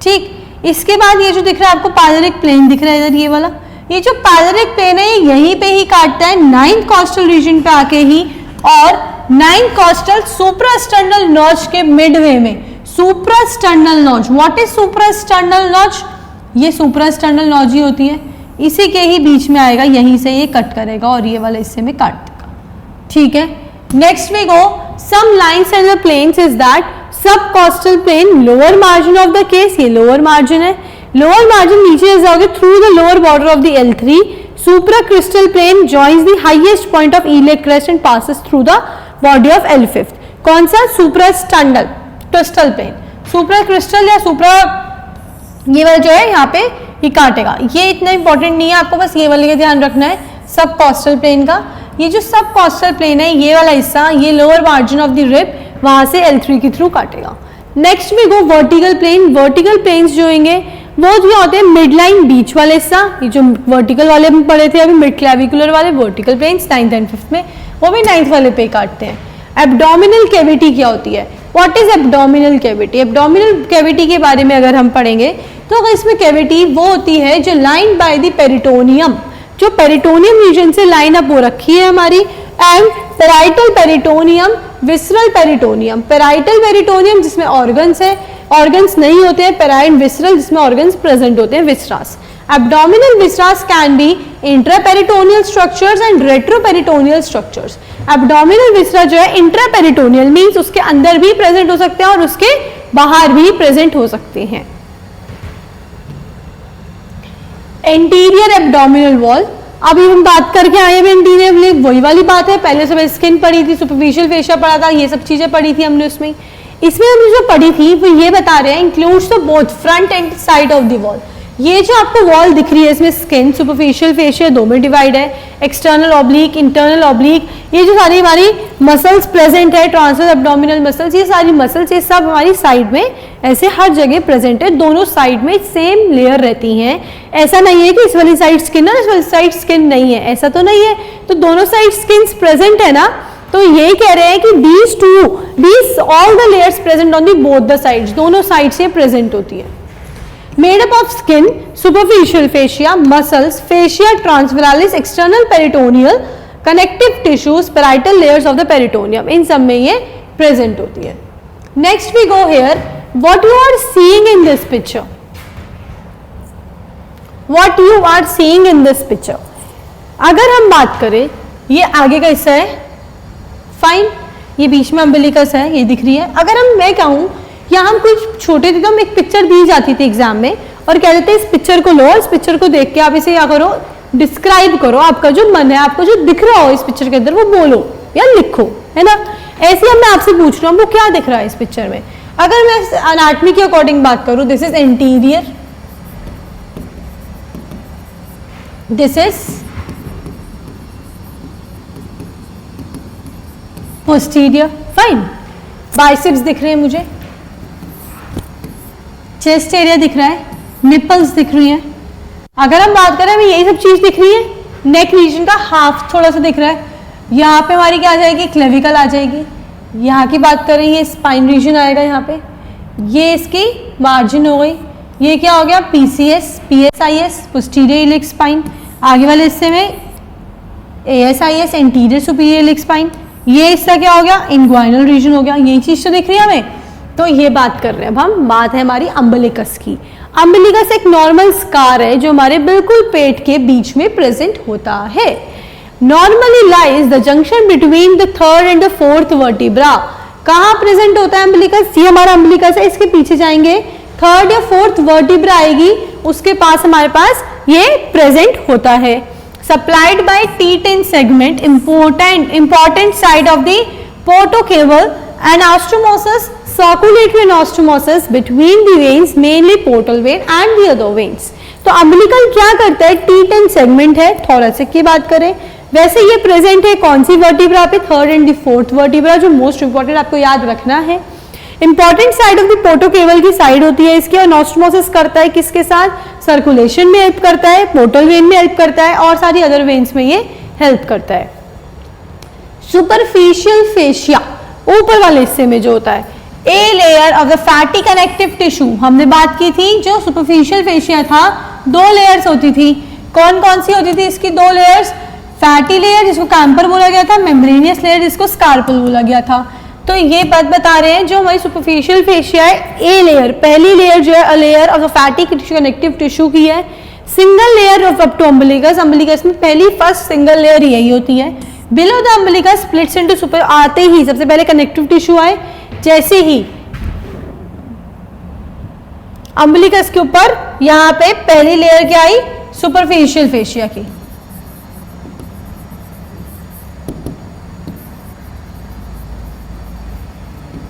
Speaker 1: ठीक। इसके बाद ये जो दिख रहा है आपको पैलेरिक प्लेन दिख रहा है इधर, ये वाला, ये जो पैलेरिक प्लेन है ये यहीं पे ही काटता है 9th कॉस्टल रीजन पे आके ही, और 9th कॉस्टल सुप्रास्टर्नल नॉच के मिडवे में। Suprasternal notch, what is suprasternal notch? ये सुप्रास्टर्नल नॉच ही होती है, इसी के ही बीच में आएगा, यहीं से ये कट करेगा और ये वाला हिस्से में काट देगा, ठीक है। Next we go, some lines and the planes is that subcostal plane lower margin of the case, ये लोअर मार्जिन है, लोअर मार्जिन नीचे जाओगे through the lower border of the L3, supracristal plane joins the highest point of iliac crest and passes through the body of L5। कौन सा? Suprasternal crystal plane, supracristal या supra, ये वाला जो है यहाँ पे ये काटेगा। ये इतना इंपॉर्टेंट नहीं है, आपको बस ये वाले का ध्यान रखना है, सब कॉस्टल प्लेन का। ये जो सब कॉस्टल प्लेन है, ये वाला हिस्सा, ये lower margin of the rib, वहां से L3 के थ्रू काटेगा। नेक्स्ट में गो वर्टिकल प्लेन। वर्टिकल प्लेन्स जो होंगे वो जो होते हैं मिड लाइन बीच वाले हिस्सा, ये जो वर्टिकल वाले में पढ़े थे अभी, मिड क्लेविकुलर वाले vertical planes 9th and 5th में, वो भी 9th वाले पे काटते हैं। एब्डोमिनल कैविटी क्या होती है? What is abdominal cavity? Abdominal cavity के बारे में अगर हम पढ़ेंगे तो अगर इसमें कैविटी वो होती है जो लाइन बाय द पेरिटोनियम, जो पेरिटोनियम रीजन से लाइन अप हो रखी है हमारी, and parietal peritoneum, visceral peritoneum. Parietal peritoneum जिसमें ऑर्गन्स है, ऑर्गन्स नहीं होते हैं, पेराइट विसरल जिसमें ऑर्गन्स प्रेजेंट होते हैं, viscera. Abdominal viscera can be intraperitoneal structures and retroperitoneal structures. Abdominal viscera जो है इंट्रापेरिटोनियल मींस उसके अंदर भी प्रेजेंट हो सकते हैं और उसके बाहर भी प्रेजेंट हो सकते हैं। एंटीरियर एब्डोमिनल वॉल, अभी हम बात करके आए हैं एंटीरियर, वही वाली बात है, पहले सब स्किन पढ़ी थी, सुपरफिशियल फेशिया पढ़ा था, ये सब चीजें पढ़ी थी हमने उसमें। इसमें हमने जो पढ़ी थी वो ये बता रहे हैं includes the both front end side of the wall. ये जो आपको वॉल दिख रही है इसमें स्किन, सुपरफिशियल फेशिया दो में डिवाइड है, एक्सटर्नल ऑब्लिक, इंटरनल ऑब्लिक, ये जो सारी हमारी मसल्स प्रेजेंट है, ट्रांसवर्स एब्डोमिनल मसल्स, ये सारी मसल्स ये सब हमारी साइड में ऐसे हर जगह प्रेजेंट है, दोनों साइड में सेम लेयर रहती हैं। ऐसा नहीं है कि इस वाली साइड स्किन है, इस वाली साइड स्किन नहीं है, ऐसा तो नहीं है, तो दोनों साइड स्किन प्रेजेंट है ना, तो ये कह रहे हैं कि these all the layers present on the both the sides, दोनों साइड से प्रेजेंट होती है। Made up of skin, superficial fascia, muscles, fascia transversalis, external peritoneal, connective tissues, parietal layers of the peritoneum, इन सब में ये present होती है। Next we go here, what you are seeing in this picture? What you are seeing in this picture? अगर हम बात करें, ये आगे का हिस्सा है, फाइन, ये बीच में अम्बिलिकस है, ये दिख रही है। अगर मैं कहूँ या हम कुछ छोटे थे तो हम एक पिक्चर दी जाती थी एग्जाम में और कहते थे इस पिक्चर को लो, इस पिक्चर को देख के आप इसे क्या करो, डिस्क्राइब करो, आपका जो मन है, आपको जो दिख रहा हो इस पिक्चर के अंदर वो बोलो या लिखो, है ना। ऐसे अब मैं आपसे पूछ रहा हूँ वो क्या दिख रहा है इस पिक्चर में। अगर मैं एनाटॉमी के अकॉर्डिंग बात करूँ, this is anterior, this is posterior, fine. Biceps दिख रहे हैं मुझे, चेस्ट एरिया दिख रहा है, निपल्स दिख रही हैं। अगर हम बात करें हमें यही सब चीज दिख रही है, नेक रीजन का हाफ थोड़ा सा दिख रहा है, यहाँ पे हमारी क्या आ जाएगी, क्लेविकल आ जाएगी। यहाँ की बात करें ये स्पाइन रीजन आएगा, यहाँ पे ये इसकी मार्जिन हो गई, ये क्या हो गया, पीसीएस, पीएसआईएस, पोस्टीरियर इलिक स्पाइन। आगे वाले हिस्से में एएसआईएस, एंटीरियर सुपीरियर इलिक स्पाइन। ये हिस्सा क्या हो गया, इंग्वाइनल रीजन हो गया। यही चीज तो दिख रही है हमें, तो ये बात कर रहे हैं अब हम, बात है हमारी अम्बिलिकस की। अम्बिलिकस एक नॉर्मल स्कार है जो हमारे बिल्कुल पेट के बीच में प्रेजेंट होता है। Normally lies the junction between the third and the fourth vertebra. कहाँ प्रेजेंट होता है अम्बिलिकस? ये हमारा अम्बिलिकस है, इसके पीछे जाएंगे थर्ड या फोर्थ वर्टिब्रा आएगी, उसके पास हमारे पास ये प्रेजेंट होता है। Supplied by T10 segment, important side of the portocaval, anastomosis circulatory anastomosis between the veins, mainly portal vein and the other veins. तो अम्बिलिकल क्या करता है? T10 सेगमेंट है. थोरेसिक की बात करें वैसे ये प्रेजेंट है कौन सी वर्टिब्रा पे? Third and the fourth vertebra, जो मोस्ट इंपॉर्टेंट आपको याद रखना है. Important side of the portocaval की साइड होती है इसकी, और एनास्टोमोसिस करता है किसके साथ? सर्कुलेशन में हेल्प करता है, पोर्टल वेन में हेल्प करता है और सारी अदर वेन्स में ये हेल्प करता है. सुपरफिशियल फेशिया ऊपर वाले हिस्से में जो होता है, a layer of the fatty connective tissue, हमने बात की थी जो सुपरफिशियल फेशिया था 2 लेयर्स होती थी. कौन कौन सी होती थी इसकी 2 लेयर्स? फैटी लेयर जिसको कैम्पर बोला गया था, मेम्ब्रेनियस लेयर जिसको स्कार्पल बोला गया था. तो ये बात बता रहे हैं जो हमारी सुपरफिशियल फेशिया है, ए लेयर पहली लेयर जो है a layer of the fatty connective tissue की है. Single layer of up to umbilicus, umbilicus में पहली फर्स्ट सिंगल लेयर यही होती है. Below the umbilicus splits into super, आते ही सबसे पहले कनेक्टिव टिश्यू आए, जैसे ही अम्बिलिकस के ऊपर यहाँ पे पहली लेयर क्या आई? सुपरफिशियल फेशिया की.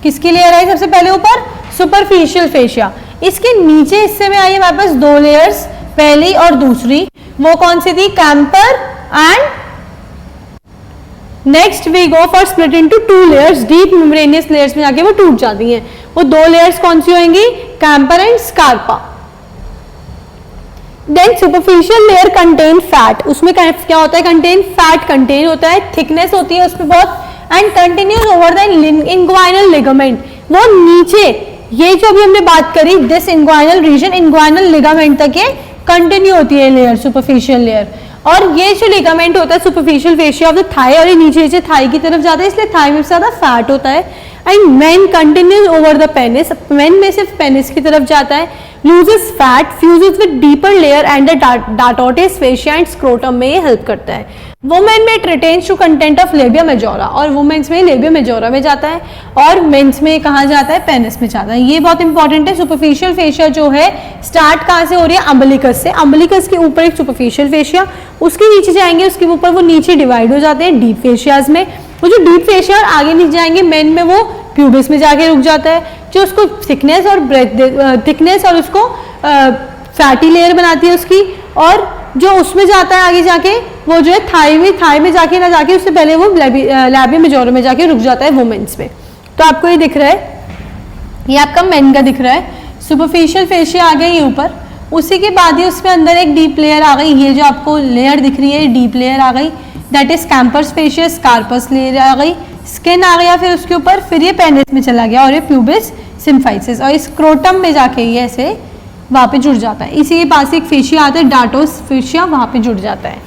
Speaker 1: किसकी लेयर आई सबसे पहले ऊपर? Superficial fascia. इसके नीचे हिस्से में आई हमारे पास 2 लेयर्स, पहली और दूसरी. वो कौन सी थी? Camper and next we go for split into 2 layers. Deep membranous layers में जाके वो टूट जाती हैं. वो 2 लेयर्स कौन सी होंगी? Camper and Scarpa. Then superficial layer contain fat, उसमें क्या होता है? कंटेन फैट कंटेन होता है, थिकनेस होती है उसमें बहुत, and continues over the inguinal ligament. वो नीचे ये जो अभी हमने बात करी this inguinal region, inguinal ligament तक ये कंटिन्यू होती है लेयर, सुपरफिशियल लेयर. और ये जो लिगामेंट होता है superficial fascia of the thigh, और ये नीचे नीचे थाई की तरफ जाता है, इसलिए थाई में ज्यादा फैट होता है. And men continues over the penis, men में सिर्फ पेनिस की तरफ जाता है. Loses fat, fuses with deeper layer and the dartos fascia and scrotum में ये हेल्प करता है. वुमेन में it retains to content of labia majora, और वुमेन्स में लेबिया मेजोरा में जाता है, और मेंस में कहाँ जाता है? पेनिस में जाता है. ये बहुत इंपॉर्टेंट है. सुपरफिशियल फेशिया जो है स्टार्ट कहाँ से हो रही है? अम्बिलिकस से. अम्बिलिकस के ऊपर एक सुपरफिशियल फेशिया, उसके नीचे जाएंगे उसके ऊपर वो नीचे डिवाइड हो जाते हैं डीप फेशियाज में. वो जो डीप फेशिया आगे नीचे जाएंगे मेन में वो प्यूबिस में जाके रुक जाता है, जो उसको थिकनेस और थिकनेस और उसको फैटी लेयर बनाती है उसकी. और जो उसमें जाता है आगे जाके वो जो है थाई में जाके ना जाके उससे पहले वो लैबिया मेजोरा में जाके रुक जाता है वुमेन्स में. तो आपको ये दिख रहा है, ये आपका मेन का दिख रहा है. सुपरफिशियल फेशिया आ गई ऊपर, उसी के बाद ही उसमें अंदर एक डीप लेयर आ गई. ये जो आपको लेयर दिख रही है डीप लेयर आ गई, that is Camper's fascia, Scarpa's layer आ गई, स्किन आ गया फिर उसके ऊपर, फिर ये पेनिस में चला गया और ये प्यूबिस सिम्फाइसिस, और स्क्रोटम में जाके ये ऐसे वहां पे जुड़ जाता है. इसी के पास एक फेशिया आता है डाटोस फेशिया, वहां पे जुड़ जाता है.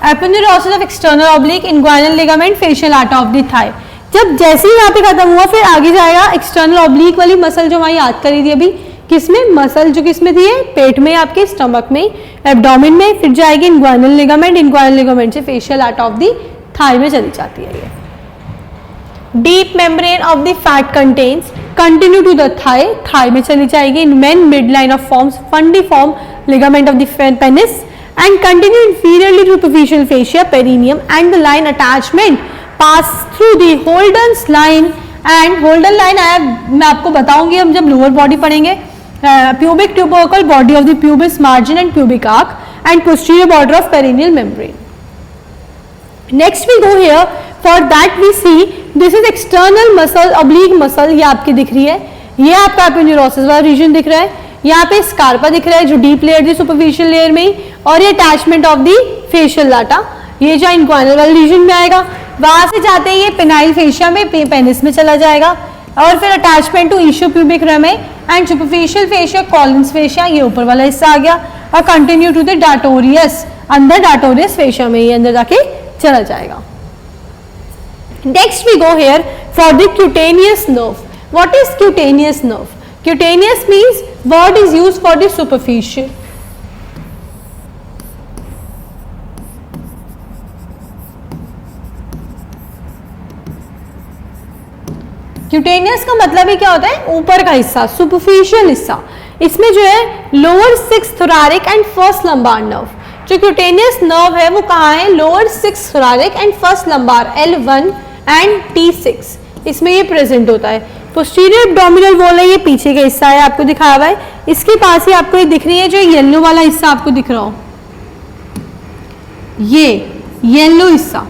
Speaker 1: Aponeurosis of external oblique inguinal ligament fascial art of the thigh. जब जैसे ही यहाँ पे खत्म हुआ फिर आगे जाएगा एक्सटर्नल ऑब्लिक वाली मसल जो हमारी याद करी थी अभी, किसमें? मसल जो किसमें थी? पेट में, आपके स्टमक में, एब्डोमेन में. फिर जाएगी इंग्वाइनल लिगामेंट, इंग्वाइनल लिगामेंट से fascia art of the the में चली जाती है. ये deep membrane of the fat contents continue to the thigh, thigh में चली जाएगी. In men mid line of forms fundiform ligament of the penis and continue inferiorly to superficial fascia perineum and the line attachment pass through the Holden's line and Holden line मैं आपको बताऊंगी हम जब lower body पढ़ेंगे. pubic tubercle body of the pubis margin and pubic arc and posterior border of perineal membrane. Next we go here, for that we see this is external muscle oblique muscle, ये आपकी दिख रही है, ये आपका aponeurosis वाला reason दिख रहा है. यहाँ पे स्कार्पा दिख रहा है जो डीप लेयर थी सुपरफिशियल लेयर में ही, और ये अटैचमेंट ऑफ दी फेशियल लाटा, ये जो इंग्वाइनल वाले रीजन में आएगा. वहां से जाते ही ये पेनाइल फेशिया में पेनिस में चला जाएगा, और फिर अटैचमेंट टू इश्यू प्यूबिक रमे and superficial fascia Collins fascia, ये ऊपर वाला हिस्सा आ गया, और कंटिन्यू टू द डाटोरियस, अंदर डाटोरियस फेशिया में ये अंदर जाके चला जाएगा. Next we go here for the cutaneous nerve. What is cutaneous nerve? Cutaneous means word is used for the superficial. Cutaneous का मतलब ही क्या होता है? ऊपर का हिस्सा, सुपरफिशियल हिस्सा. इसमें जो है lower 6th thoracic and first lumbar nerve. जो क्यूटेनियस नर्व है वो कहाँ है? Lower 6th thoracic and first lumbar L1 and T6. इसमें ये प्रेजेंट होता है। पोस्टीरियर एब्डोमिनल वॉल है, ये पीछे का हिस्सा है, आपको दिखाया हुआ है। इसके पास ही आपको ये दिख रही है जो येलो वाला हिस्सा आपको दिख रहा हो, ये येलो हिस्सा,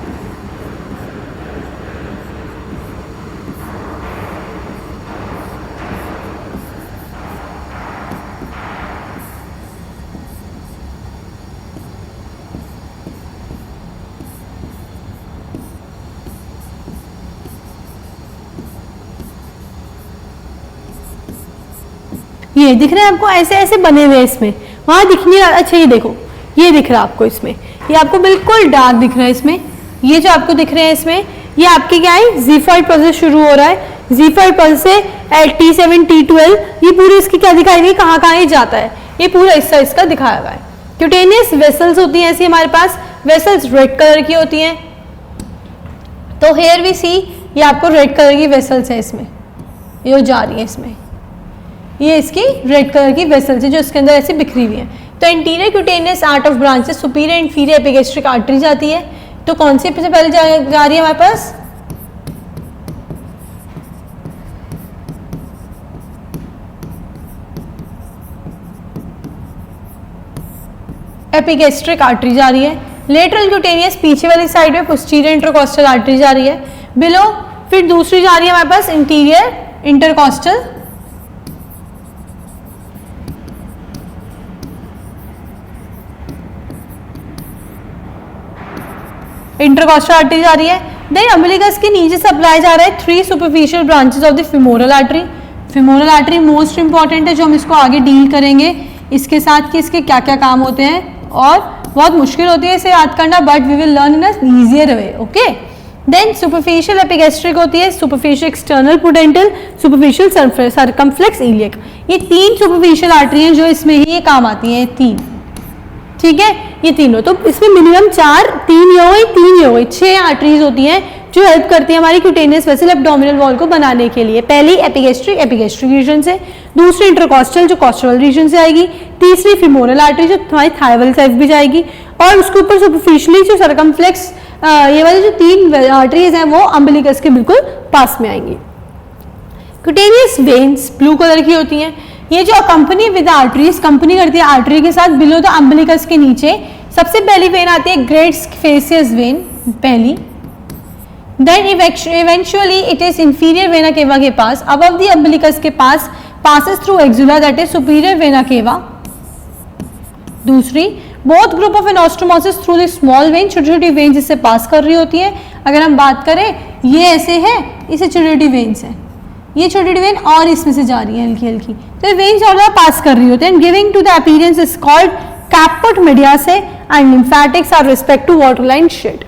Speaker 1: ये दिख रहा है आपको, ऐसे ऐसे बने हुए हैं इसमें, वहां दिख नहीं रहा। अच्छा ये देखो, ये दिख रहा है आपको इसमें, ये आपको बिल्कुल डार्क दिख रहा है इसमें। ये जो आपको दिख रहे हैं इसमें, ये आपके क्या है, ज़ीफॉइड प्रोसेस शुरू हो रहा है। ज़ीफॉइड प्रोसेस से T7 T12 ये पूरी इसकी क्या दिखाई हुई, कहाँ कहाँ ये जाता है, ये पूरा हिस्सा इसका दिखाया हुआ है। क्यूटेनियस वेसल्स होती हैं ऐसी हमारे पास, वेसल्स रेड कलर की होती हैं। तो हेयर वी सी, ये आपको रेड कलर की वेसल्स है इसमें, ये जा रही है इसमें, ये इसकी रेड कलर की वेसल्स है जो इसके अंदर ऐसे बिखरी हुई है। तो interior cutaneous art of branches superior inferior epigastric artery जाती है। तो कौन सी से पहले जा रही है हमारे पास, एपिगैस्ट्रिक आर्टरी जा रही है। लेटरल क्यूटेनियस पीछे वाली साइड में पोस्टीरियर इंटरकॉस्टल आर्टरी जा रही है। बिलो फिर दूसरी जा रही है हमारे पास इंटीरियर इंटरकॉस्टल, इंटरकॉस्टल आर्टरी जा रही है। देन अम्बिलिकस के नीचे सप्लाई जा रहा है 3 superficial branches of the femoral artery. Femoral artery most important है जो हम इसको आगे डील करेंगे इसके साथ कि इसके क्या क्या काम होते हैं, और बहुत मुश्किल होती है इसे याद करना, but we will learn in a easier way. Okay, then superficial epigastric होती है, superficial external pudendal, superficial circumflex iliac. ये 3 सुपरफिशियल आर्टरी हैं जो इसमें ही ये काम आती हैं, 3, ठीक है, ये तीनों। तो इसमें मिनिमम 4, 3 ये हो गई, 3 ये हो गई, 6 आर्टरीज होती हैं जो हेल्प करती है हमारी क्यूटेनियस वेसल एब्डोमिनल वॉल को बनाने के लिए। पहली एपिगैस्ट्रिक रीजन से, दूसरी इंटरकॉस्टल जो कॉस्टल रीजन से आएगी, तीसरी फीमोरल आर्टरी जो हमारी थाइवल साइड भी जाएगी, और उसके ऊपर सुपरफिशियली जो सर्कमफ्लेक्स ये वाली जो 3 आर्टरीज हैं वो अम्बिलिकस के बिल्कुल पास में आएंगी। क्यूटेनियस वेन्स ब्लू कलर की होती हैं, ये जो कंपनी विद आर्टरीज, कंपनी करती है आर्टरी के साथ बिलो द अम्बिलिकस के नीचे। सबसे पहली वेन आती है ग्रेट स्पेसियस वेन पहली, then eventually it is inferior vena cava के पास अबव द अम्बिलिकस के पास, passes through axilla that is superior vena cava. दूसरी, both group of anastomosis through the small vein, छोटी छोटी वेन जिससे पास कर रही होती है। अगर हम बात करें ये ऐसे है, इसे छोटी छोटी वेन्स है, ये छोटी वेन और इसमें से जा रही है हल्की हल्की, तो ये वेन्स और पास कर रही होती है। Giving to the appearance is called caput medusae and lymphatics are respect to waterline shed.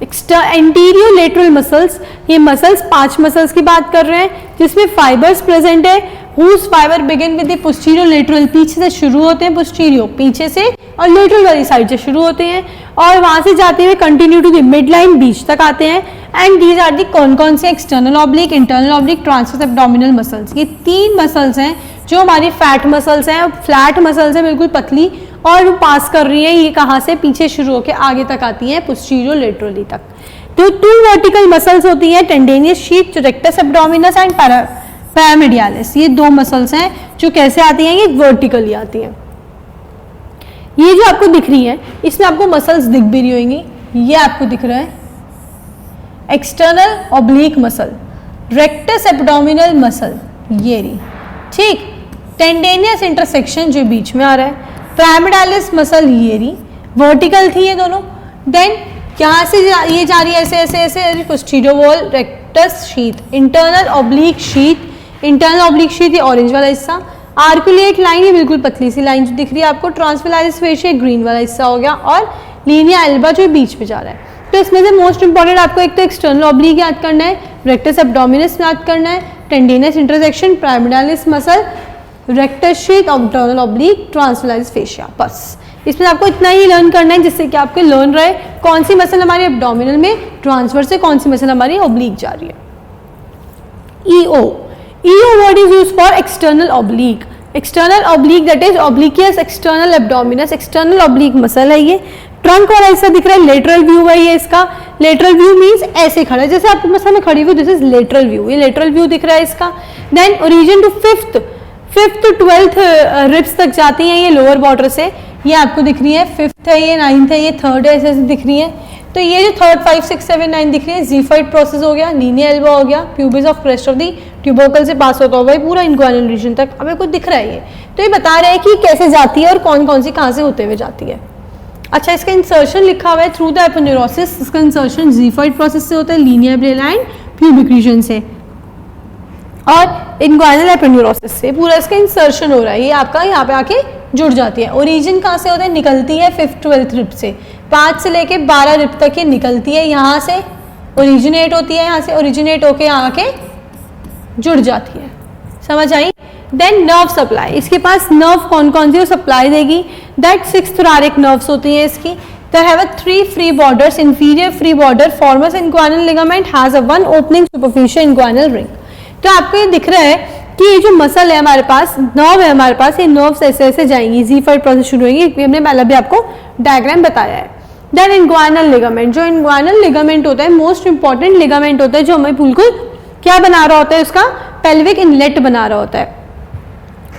Speaker 1: Anterior lateral muscles, ये मसल्स 5 मसल्स की बात कर रहे हैं जिसमें फाइबर्स प्रेजेंट है, whose fiber begin with the posterior lateral, पीछे से शुरू होते हैं, posterior पीछे से, और lateral वाली साइड से शुरू होते हैं, और वहां से जाते हुए continue to the mid line बीच तक आते हैं। एंड दीज आर दी कौन से, external oblique, internal oblique, transverse abdominal muscles. ये 3 मसल्स हैं जो हमारी फैट मसल्स हैं, फ्लैट मसल्स हैं बिल्कुल पतली, और वो पास कर रही है, ये कहाँ से, पीछे शुरू होकर आगे तक आती हैं पोस्टीरियर लेटरली तक। तो 2 वर्टिकल मसल्स होती हैं, tendinous sheath, rectus abdominis and pyramidalis. ये 2 मसल्स हैं जो कैसे आती हैं, ये वर्टिकली आती हैं। ये जो आपको दिख रही है इसमें आपको मसल्स दिख भी रही होंगी, ये आपको दिख रहा है external oblique muscle, rectus abdominal muscle, ये रही, ठीक। टेंडेनियस इंटरसेक्शन जो बीच में आ रहा है, पैरामीडियालिस मसल, ये रही, वर्टिकल थी ये दोनों। देन यहाँ से ये जा रही है ऐसे ऐसे ऐसे, posterior wall, rectus sheath, internal oblique sheath, internal oblique sheath ये ऑरेंज वाला हिस्सा, आर्कुलेट लाइन ये बिल्कुल पतली सी लाइन जो दिख रही है आपको, ट्रांसवर्स फेशिया ग्रीन वाला हिस्सा हो गया, और लीनिया एल्बा जो बीच में जा रहा है। तो इसमें से मोस्ट इंपॉर्टेंट आपको एक तो एक्सटर्नल ऑब्लिक याद करना है, रेक्टस एब्डोमिनस याद करना है, tendinous intersection, pyramidalis muscle, rectus sheath, internal oblique, transverse fascia, बस इसमें आपको इतना ही लर्न करना है जिससे कि आपके लर्न रहे कौन सी मसल हमारी एब्डोमिनल में ट्रांसवर्स से, कौन सी मसल हमारी ऑब्लिक जा रही है। EO, EO word is used for external oblique. External oblique that is obliquus external abdominis, external oblique muscle है ये। ट्रंक और ऐसा दिख रहा है, लेटरल व्यू है ये इसका। लेटरल व्यू मींस ऐसे खड़ा है, जैसे आपके मसल में खड़ी हुई, दिस इज लेटरल व्यू, ये लेटरल व्यू दिख रहा है इसका। Then origin to fifth to 12th ribs तक जाती हैं ये लोअर बॉर्डर से, ये आपको दिख रही है। फिफ्थ है ये, 9th है ये, 3rd है, ऐसे ऐसे दिख रही है। तो ये जो 3rd 5 6 7 9 दिख रही है, ज़ीफाइड प्रोसेस हो गया, लीनियर एल्बो हो गया, pubis of crest of the tubercle से पास होता होगा पूरा इंग्वाइनल रीजन तक, हमें कुछ दिख रहा है ये। तो ये बता रहे हैं कि कैसे जाती है और कौन कौन सी कहाँ से होते हुए जाती है। अच्छा, इसका इंसर्शन लिखा हुआ है थ्रू द एपोन्यूरोसिस, इसका इंसर्शन ज़ीफाइड प्रोसेस से होता है, लीनियर एब्रेला एंड प्यूबिक रीजन से, और इंग्वाइनल एपोन्यूरोसिस से पूरा इसका इंसर्शन हो रहा है। ये आपका यहाँ पे आके जुड़ जाती है। ओरिजिन कहाँ से होता है, निकलती है 5th 12th रिब से, 5 से लेके 12 रिब तक ये निकलती है, यहाँ से ओरिजिनेट होती है, यहाँ से ओरिजिनेट होके यहाँ के जुड़ जाती है। समझ आई? देन नर्व सप्लाई, इसके पास नर्व कौन कौन सी वो सप्लाई देगी, दैट 6 थोरैसिक नर्व्स होती हैं इसकी। They have a 3 free borders, inferior free border forms inguinal ligament, has a 1 opening superficial inguinal ring। तो आपको ये दिख रहा है कि ये जो मसल है हमारे पास, नर्व है हमारे पास, ये नर्व्स ऐसे ऐसे जाएंगी, ज़ीफाइड प्रोसेस शुरू होगी, हमने पहले भी आपको डायग्राम बताया है। देन इंग्वाइनल लिगामेंट, जो इंग्वाइनल लिगामेंट होता है मोस्ट इंपॉर्टेंट लिगामेंट होता है, जो हमें बिल्कुल क्या बना रहा होता है, उसका पेल्विक इनलेट बना रहा होता है।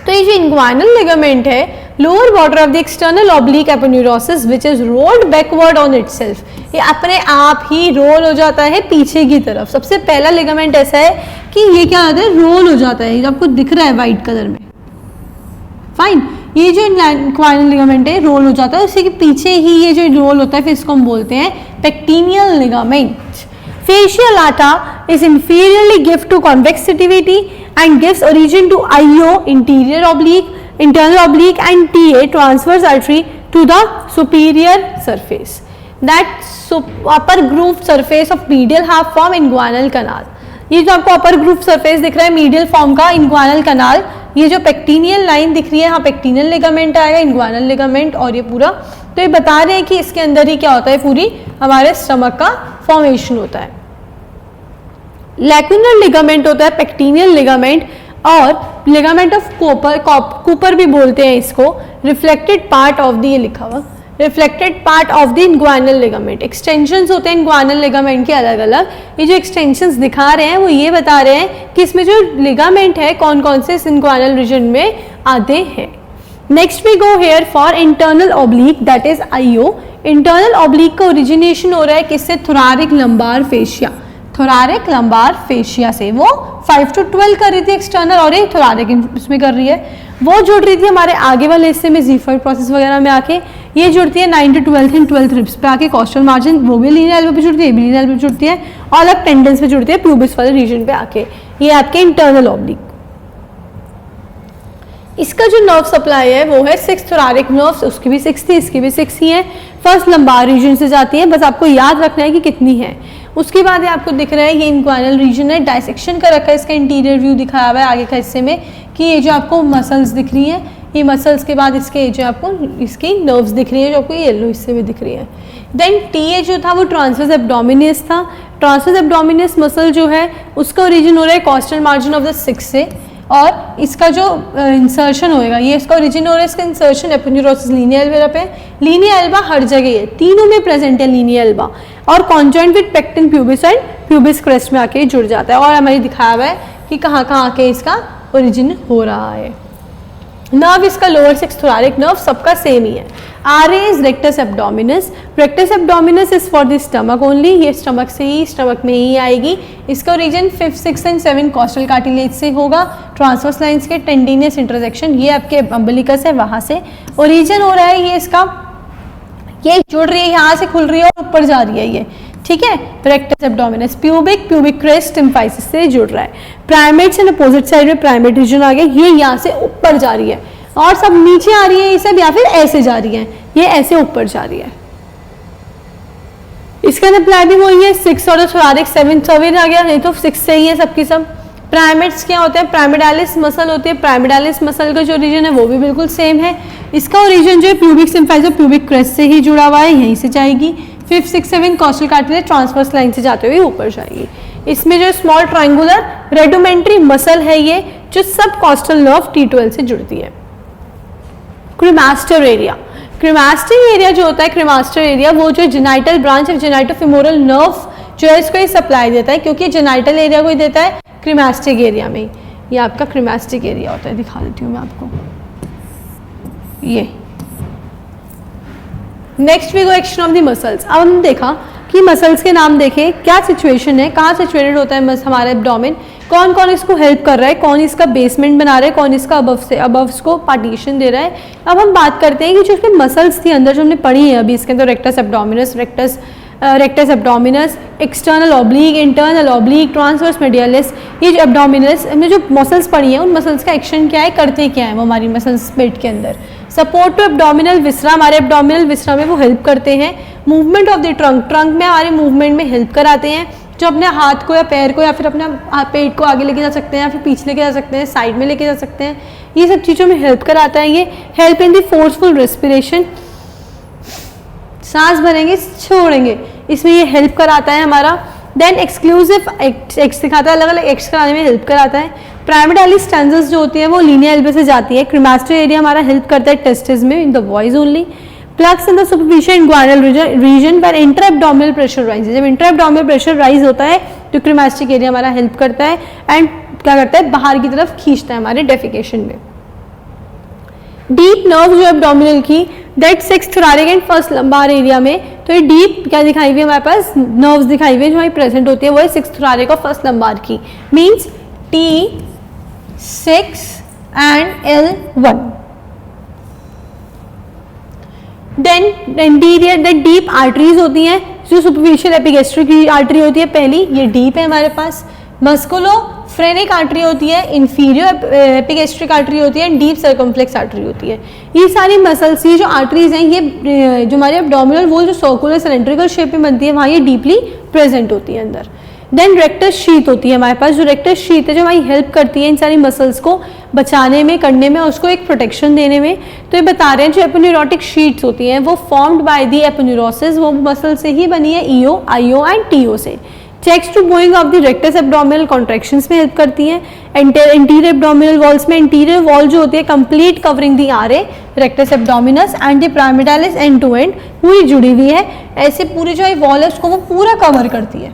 Speaker 1: तो ये जो इंग्वाइनल लिगामेंट है, lower border of the external oblique aponeurosis which is rolled backward on itself, ये अपने आप ही रोल हो जाता है पीछे की तरफ। सबसे पहला लिगामेंट ऐसा है कि ये क्या होता है, रोल हो जाता है, ये आपको दिख रहा है वाइट कलर में, फाइन। ये जो इंग्वाइनल लिगामेंट है रोल हो जाता है, उसी के पीछे ही ये जो रोल होता है, फिर इसको हम बोलते हैं पेक्टिनियल ligament. Facial lata is inferiorly gift to convexity and gives origin to IO, interior oblique, internal oblique, and TA, transverse artery, to the superior surface. That upper groove surface of medial half form inguinal canal. ये जो आपको अपर groove surface दिख रहा है medial form का inguinal कनाल, ये जो पेक्टिनियल line दिख रही है, यहाँ पेक्टिनियल लिगामेंट आएगा, इंग्वाइनल लिगामेंट, और ये पूरा। तो ये बता रहे हैं कि इसके अंदर ही क्या होता है, पूरी हमारे स्टमक का फॉर्मेशन होता है। लैक्यूनर लिगामेंट होता है पेक्टिनियल लिगामेंट, और लिगामेंट ऑफ कूपर भी बोलते हैं इसको। रिफ्लेक्टेड पार्ट ऑफ द, ये लिखा हुआ, reflected part of the inguinal ligament. Extensions होते हैं इंग्वाइनल लिगामेंट के अलग अलग, ये जो एक्सटेंशंस दिखा रहे हैं वो ये बता रहे हैं कि इसमें जो लिगामेंट है कौन कौन से इस इंग्वाइनल रीजन में आते हैं। Next we go here for internal oblique, that is IO। Internal oblique का ओरिजिनेशन हो रहा है किससे, thoracic lumbar fascia, thoracic lumbar fascia से। वो 5 to 12 कर रही थी एक्सटर्नल, और ये थोरैसिक इसमें कर रही है। वो जुड़ रही थी हमारे आगे वाले हिस्से में ज़ीफाइड प्रोसेस वगैरह में आके, ये जुड़ती है 9 to 12th and 12th ribs पे आके, कॉस्टल मार्जिन, वो भी लीनियर एल्बो पे जुड़ती है, लीनियर एल्बो पे जुड़ती है, और अलग टेंडेंस पे जुड़ती है प्यूबिस वाले रीजन पे आके। ये आपके इंटरनल ऑब्लिक। इसका जो नर्व सप्लाई है वो है 6 थोरैसिक नर्व्स, उसकी भी 6 थी, इसकी भी 6 ही है। फर्स्ट लंबार रीजन से जाती है, बस आपको याद रखना है कि कितनी है। उसके बाद ये आपको दिख रहा है ये इंग्वाइनल रीजन है, डायसेक्शन कर रखा है, इसका इंटीरियर व्यू दिखाया हुआ है आगे का हिस्से में, कि ये जो आपको मसल्स दिख रही हैं, ये मसल्स के बाद इसके जो आपको इसकी नर्व्स दिख रही है, जो आपको येलो हिस्से में दिख रही है। देन TA जो था वो ट्रांसवर्स एब्डोमिनस था। ट्रांसवर्स एब्डोमिनस मसल जो है उसका ओरिजिन हो रहा है कॉस्टल मार्जिन ऑफ द 6 से, और इसका जो इंसर्शन होएगा, ये इसका ओरिजिन हो रहा है, इसका इंसर्शन एपोन्यूरोसिस लीनियर एल्बा पे। लीनियर एल्बा हर जगह है, तीनों में प्रेजेंट है लीनियर एल्बा, और conjoint with pectin pubis and pubis crest में आके जुड़ जाता है। और हमें दिखाया हुआ है कि कहाँ कहाँ आके इसका ओरिजिन हो रहा है। नर्व इसका लोअर 6 थोरैसिक नर्व सबका सेम ही है। RA is rectus abdominis. Rectus abdominis is for the stomach only, ये स्टमक से ही, स्टमक में ही आएगी। इसका ओरिजिन 5, 6 एंड 7 कॉस्टल कार्टिलेज से होगा, ट्रांसवर्स लाइंस के टेंडिनियस इंटरसेक्शन, ये आपके अम्बिलिकस है, वहाँ से ओरिजिन हो रहा है। ये इसका, ये जुड़ रही है, यहाँ से खुल रही है और ऊपर जा रही है ये, ठीक है। Rectus abdominis pubic crest symphysis से जुड़ रहा है। प्राइमेट से अपोजिट साइड में प्राइमेट रीजन आ गया, ये यहाँ से ऊपर जा रही है, और सब नीचे आ रही है ये सब, या फिर ऐसे जा रही है, ये ऐसे ऊपर जा रही है। इसका सप्लाई भी वही है 6, और थोरैसिक 7 आ गया, नहीं तो 6 से ही है सबकी सब। प्राइमेट्स क्या होते हैं, प्राइमेडालिस मसल होती है, प्राइमेडालिस मसल का जो ओरिजिन है वो भी बिल्कुल सेम है। इसका ओरिजिन जो है प्यूबिक सिम्फाइसिस प्यूबिक क्रेस्ट से ही जुड़ा हुआ है, यहीं से जाएगी। 5, 6, 7 कॉस्टल कार्टिलेज ट्रांसवर्स लाइन से जाते हुए ऊपर जाएगी। इसमें जो स्मॉल ट्रायंगुलर रेडोमेंट्री मसल है ये, जो सब कॉस्टल नर्व T12 से जुड़ती है। क्रीमास्टर एरिया, क्रीमास्टर एरिया जो होता है, क्रीमास्टर एरिया वो जो जेनाइटल ब्रांच ऑफ जेनाइटोफिमोरल नर्व जो है इसको ये सप्लाई देता है, क्योंकि जेनाइटल एरिया को ही देता है क्रीमास्टिक एरिया में। ये आपका क्रीमास्टिक एरिया होता है, दिखा देती हूँ मैं आपको। ये next we go action of the muscles. अब हम देखा कि मसल्स के नाम देखे, क्या सिचुएशन है, कहाँ सिचुएटेड होता है हमारा एब्डोमेन, कौन कौन इसको हेल्प कर रहा है, कौन इसका बेसमेंट बना रहा है, कौन इसका अबव को पार्टीशन दे रहा है। अब हम बात करते हैं कि जो इसमें मसल्स थी अंदर जो हमने पढ़ी है अभी इसके अंदर, rectus abdominis, rectus abdominis, external oblique, internal oblique, transverse medialis, ये जो एब्डोमिनस में जो मसल्स पढ़ी हैं उन मसल्स का एक्शन क्या है, करते क्या है वो हमारी मसल्स पेट के अंदर। सपोर्ट टू एब्डोमिनल विसरा, हमारे एब्डोमिनल विसरा में वो हेल्प करते हैं। Movement of the trunk, trunk में हमारे मूवमेंट में हेल्प कराते हैं, जो अपने हाथ को या पैर को या फिर अपना पेट को आगे लेके जा सकते हैं या फिर पीछे लेके जा सकते हैं, साइड में लेके जा सकते हैं, ये सब चीज़ों में हेल्प कराता है। ये help in the forceful respiration, सांस भरेंगे छोड़ेंगे, इसमें ये हेल्प कराता है हमारा। देन एक्सक्लूसिव एक्स दिखाता है, अलग अलग एक्स कराने में हेल्प कराता है। प्राइमरी स्टेंसेस जो होती है वो लीनियर एल्बे से जाती है। क्रीमास्टर एरिया हमारा हेल्प करता है टेस्टिस में, in the voice only. Plugs in the superficial inguinal region where intraabdominal pressure rise, जब इंट्राएब्डोमिनल प्रेशर राइज होता है तो क्रीमास्टिक एरिया हमारा हेल्प करता है एंड क्या करता है, बाहर की तरफ खींचता है हमारे डेफिकेशन में। डीप नर्व जो एब्डोमिनल की, that sixth thoracic and first lumbar area में, तो ये डीप क्या दिखाई हुई है हमारे पास, नर्व्स दिखाई हुई है जो हमारी प्रेजेंट होती है, वो है सिक्स्थ थोरैसिक और फर्स्ट लंबार की, means T6 and L1। Then interior the deep arteries होती हैं, जो सुपरफिशियल एपिगैस्ट्रिक आर्टरी होती है पहली, ये डीप है हमारे पास। मस्कुलो फ्रेनिक आर्टरी होती है, इंफीरियर एपिगैस्ट्रिक आर्टरी होती है, डीप सर्कमफ्लेक्स आर्टरी होती है। ये सारी मसल्स, ये जो आर्टरीज हैं, ये जो हमारे एब्डोमिनल वॉल जो सर्कुलर सिलेंड्रिकल शेप में बनती है वहाँ ये डीपली प्रेजेंट होती है अंदर। देन रेक्टस शीथ होती है हमारे पास, जो रेक्टस शीथ है जो हमारी हेल्प करती है इन सारी मसल्स को बचाने में, करने में, उसको एक प्रोटेक्शन देने में। तो ये बता रहे हैं जो एपोन्यूरोटिक शीट्स होती हैं वो फॉर्म्ड बाय दी एपोन्यूरोसिस, वो मसल से ही बनी है, ईओ, आईओ एंड टीओ से। Checks to bowing of the rectus abdominal contractions में हेल्प करती हैं। इंटीरियर एब्डोमिनल वॉल्स में इंटीरियर वॉल जो होती है complete covering the R A rectus abdominis and the pyramidalis end to end पूरी जुड़ी हुई है, ऐसे पूरी जो वॉल है उसको वो पूरा कवर करती है,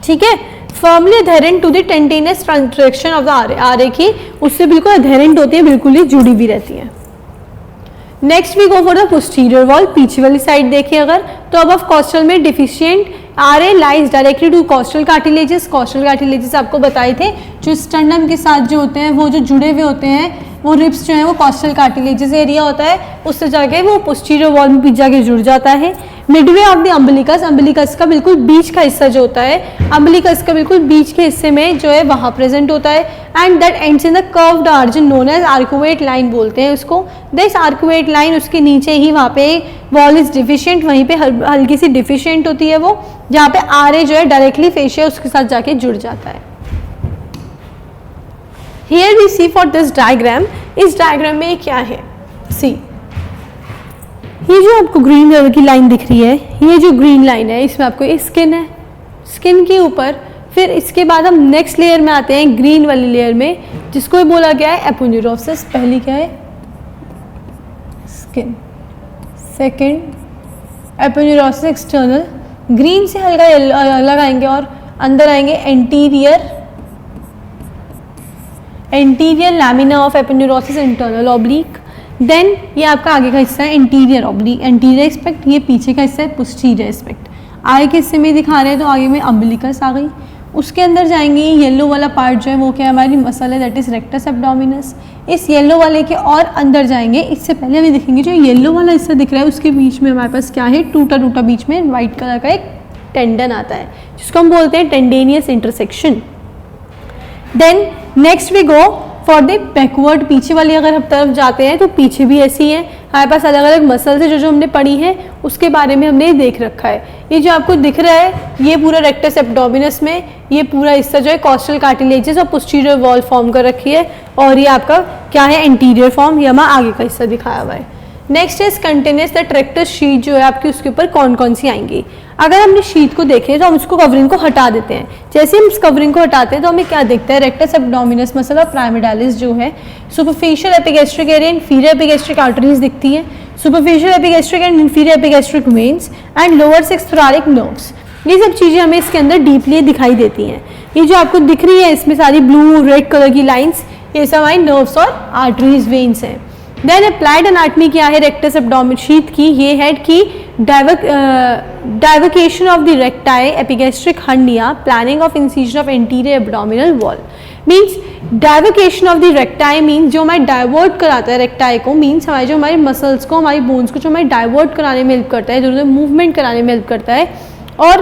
Speaker 1: ठीक है। Firmly adherent to the tendinous intersection of the R A की, उससे बिल्कुल अधेरेंट होती है, बिल्कुल ही जुड़ी हुई रहती है। Next we go for the posterior wall, पीछे वाली साइड देखिए अगर, तो अब कॉस्टल में deficient are a lies directly to costal cartilages. Costal cartilages आपको बताए थे जो स्टर्नम के साथ जो होते हैं वो जो जुड़े हुए होते हैं, वो रिब्स जो है वो कॉस्टल कार्टिलेजेस एरिया होता है, उससे जाके वो पोस्टीरियर वॉल में पीछे जाके जुड़ जाता है। Midway of the umbilicus, umbilicus का बिल्कुल बीच का हिस्सा जो होता है, अम्बिलिकस का बिल्कुल बीच के हिस्से में जो है वहाँ प्रेजेंट होता है। And that ends in the curved margin known as arcuate line बोलते हैं उसको। दिस आर्कुएट लाइन, उसके नीचे ही वहाँ पे वॉल इज डिफिशिएंट, वहीं पे हल्की सी डिफिशिएंट होती है वो, जहाँ पे आर ए जो है डायरेक्टली फेशिया उसके साथ जाके जुड़ जाता है। Here we see for this diagram, इस डायग्राम में क्या है, सी ये जो आपको ग्रीन कलर की लाइन दिख रही है, ये जो ग्रीन लाइन है इसमें आपको ये स्किन है, स्किन के ऊपर फिर इसके बाद हम नेक्स्ट लेयर में आते हैं, ग्रीन वाली लेयर में, जिसको बोला गया है एपोन्यूरोसिस। पहली क्या है, skin, second aponeurosis external, green से हल्का अलग आएंगे और अंदर आएंगे anterior lamina of aponeurosis internal oblique. Then ये आपका आगे का हिस्सा है इंटीरियर ऑब्लिक, एंटीरियर एस्पेक्ट, ये पीछे का हिस्सा है पोस्टीरियर एस्पेक्ट। आगे के हिस्से में दिखा रहे हैं तो आगे में अम्बिलिकस आ गई, उसके अंदर जाएंगे येलो वाला पार्ट जो है वो क्या है, हमारी मसल है, दैट इज रेक्टस एब्डोमिनस। इस येलो वाले के और अंदर जाएंगे, इससे पहले हमें देखेंगे जो येलो वाला हिस्सा दिख रहा है उसके बीच में हमारे पास क्या है, टूटा टूटा बीच में वाइट कलर का एक टेंडन आता है जिसको हम बोलते हैं tendinous intersection. Then next we go for the backward, पीछे वाली अगर हम तरफ जाते हैं तो पीछे भी ऐसी है, हमारे पास अलग अलग मसल्स है जो हमने पढ़ी है उसके बारे में हमने देख रखा है। ये जो आपको दिख रहा है ये पूरा रेक्टस एब्डोमिनस में ये पूरा हिस्सा जो है कॉस्टल कार्टिलेजेस और पोस्टीरियर वॉल फॉर्म कर रखी है, और ये आपका क्या है, एंटीरियर फॉर्म, ये हमारा आगे का हिस्सा दिखाया हुआ है। Next is containers the tractor sheet जो है आपकी, उसके ऊपर कौन कौन सी आएंगी। अगर हमने शीट को देखें तो हम उसको कवरिंग को हटा देते हैं। जैसे हम इस कवरिंग को हटाते हैं तो हमें क्या दिखता है, रेक्टस एब्डोमिनस मसल और प्राइमोडालिस जो है, superficial epigastric area, inferior epigastric arteries दिखती हैं, superficial epigastric and inferior epigastric veins and lower 6 thoracic nerves. ये सब चीज़ें हमें इसके अंदर डीपली दिखाई देती हैं। ये जो आपको दिख रही है इसमें सारी ब्लू रेड कलर की लाइंस, ये सब हमारी नर्व्स और आर्टरीज वेन्स हैं। देन अप्लाइड एनाटमी क्या है रेक्टस एब्डोमिन शीथ की, ये है कि divarication of the recti epigastric hernia, planning of incision of anterior abdominal wall. Means divarication of the recti means जो हमारे डाइवर्ट कराता है रेक्टाई को, मीन्स हमारे जो हमारे मसल्स को, हमारी बोन्स को जो हमारे डाइवर्ट कराने में हेल्प करता है, इधर उधर मूवमेंट कराने में हेल्प करता है। और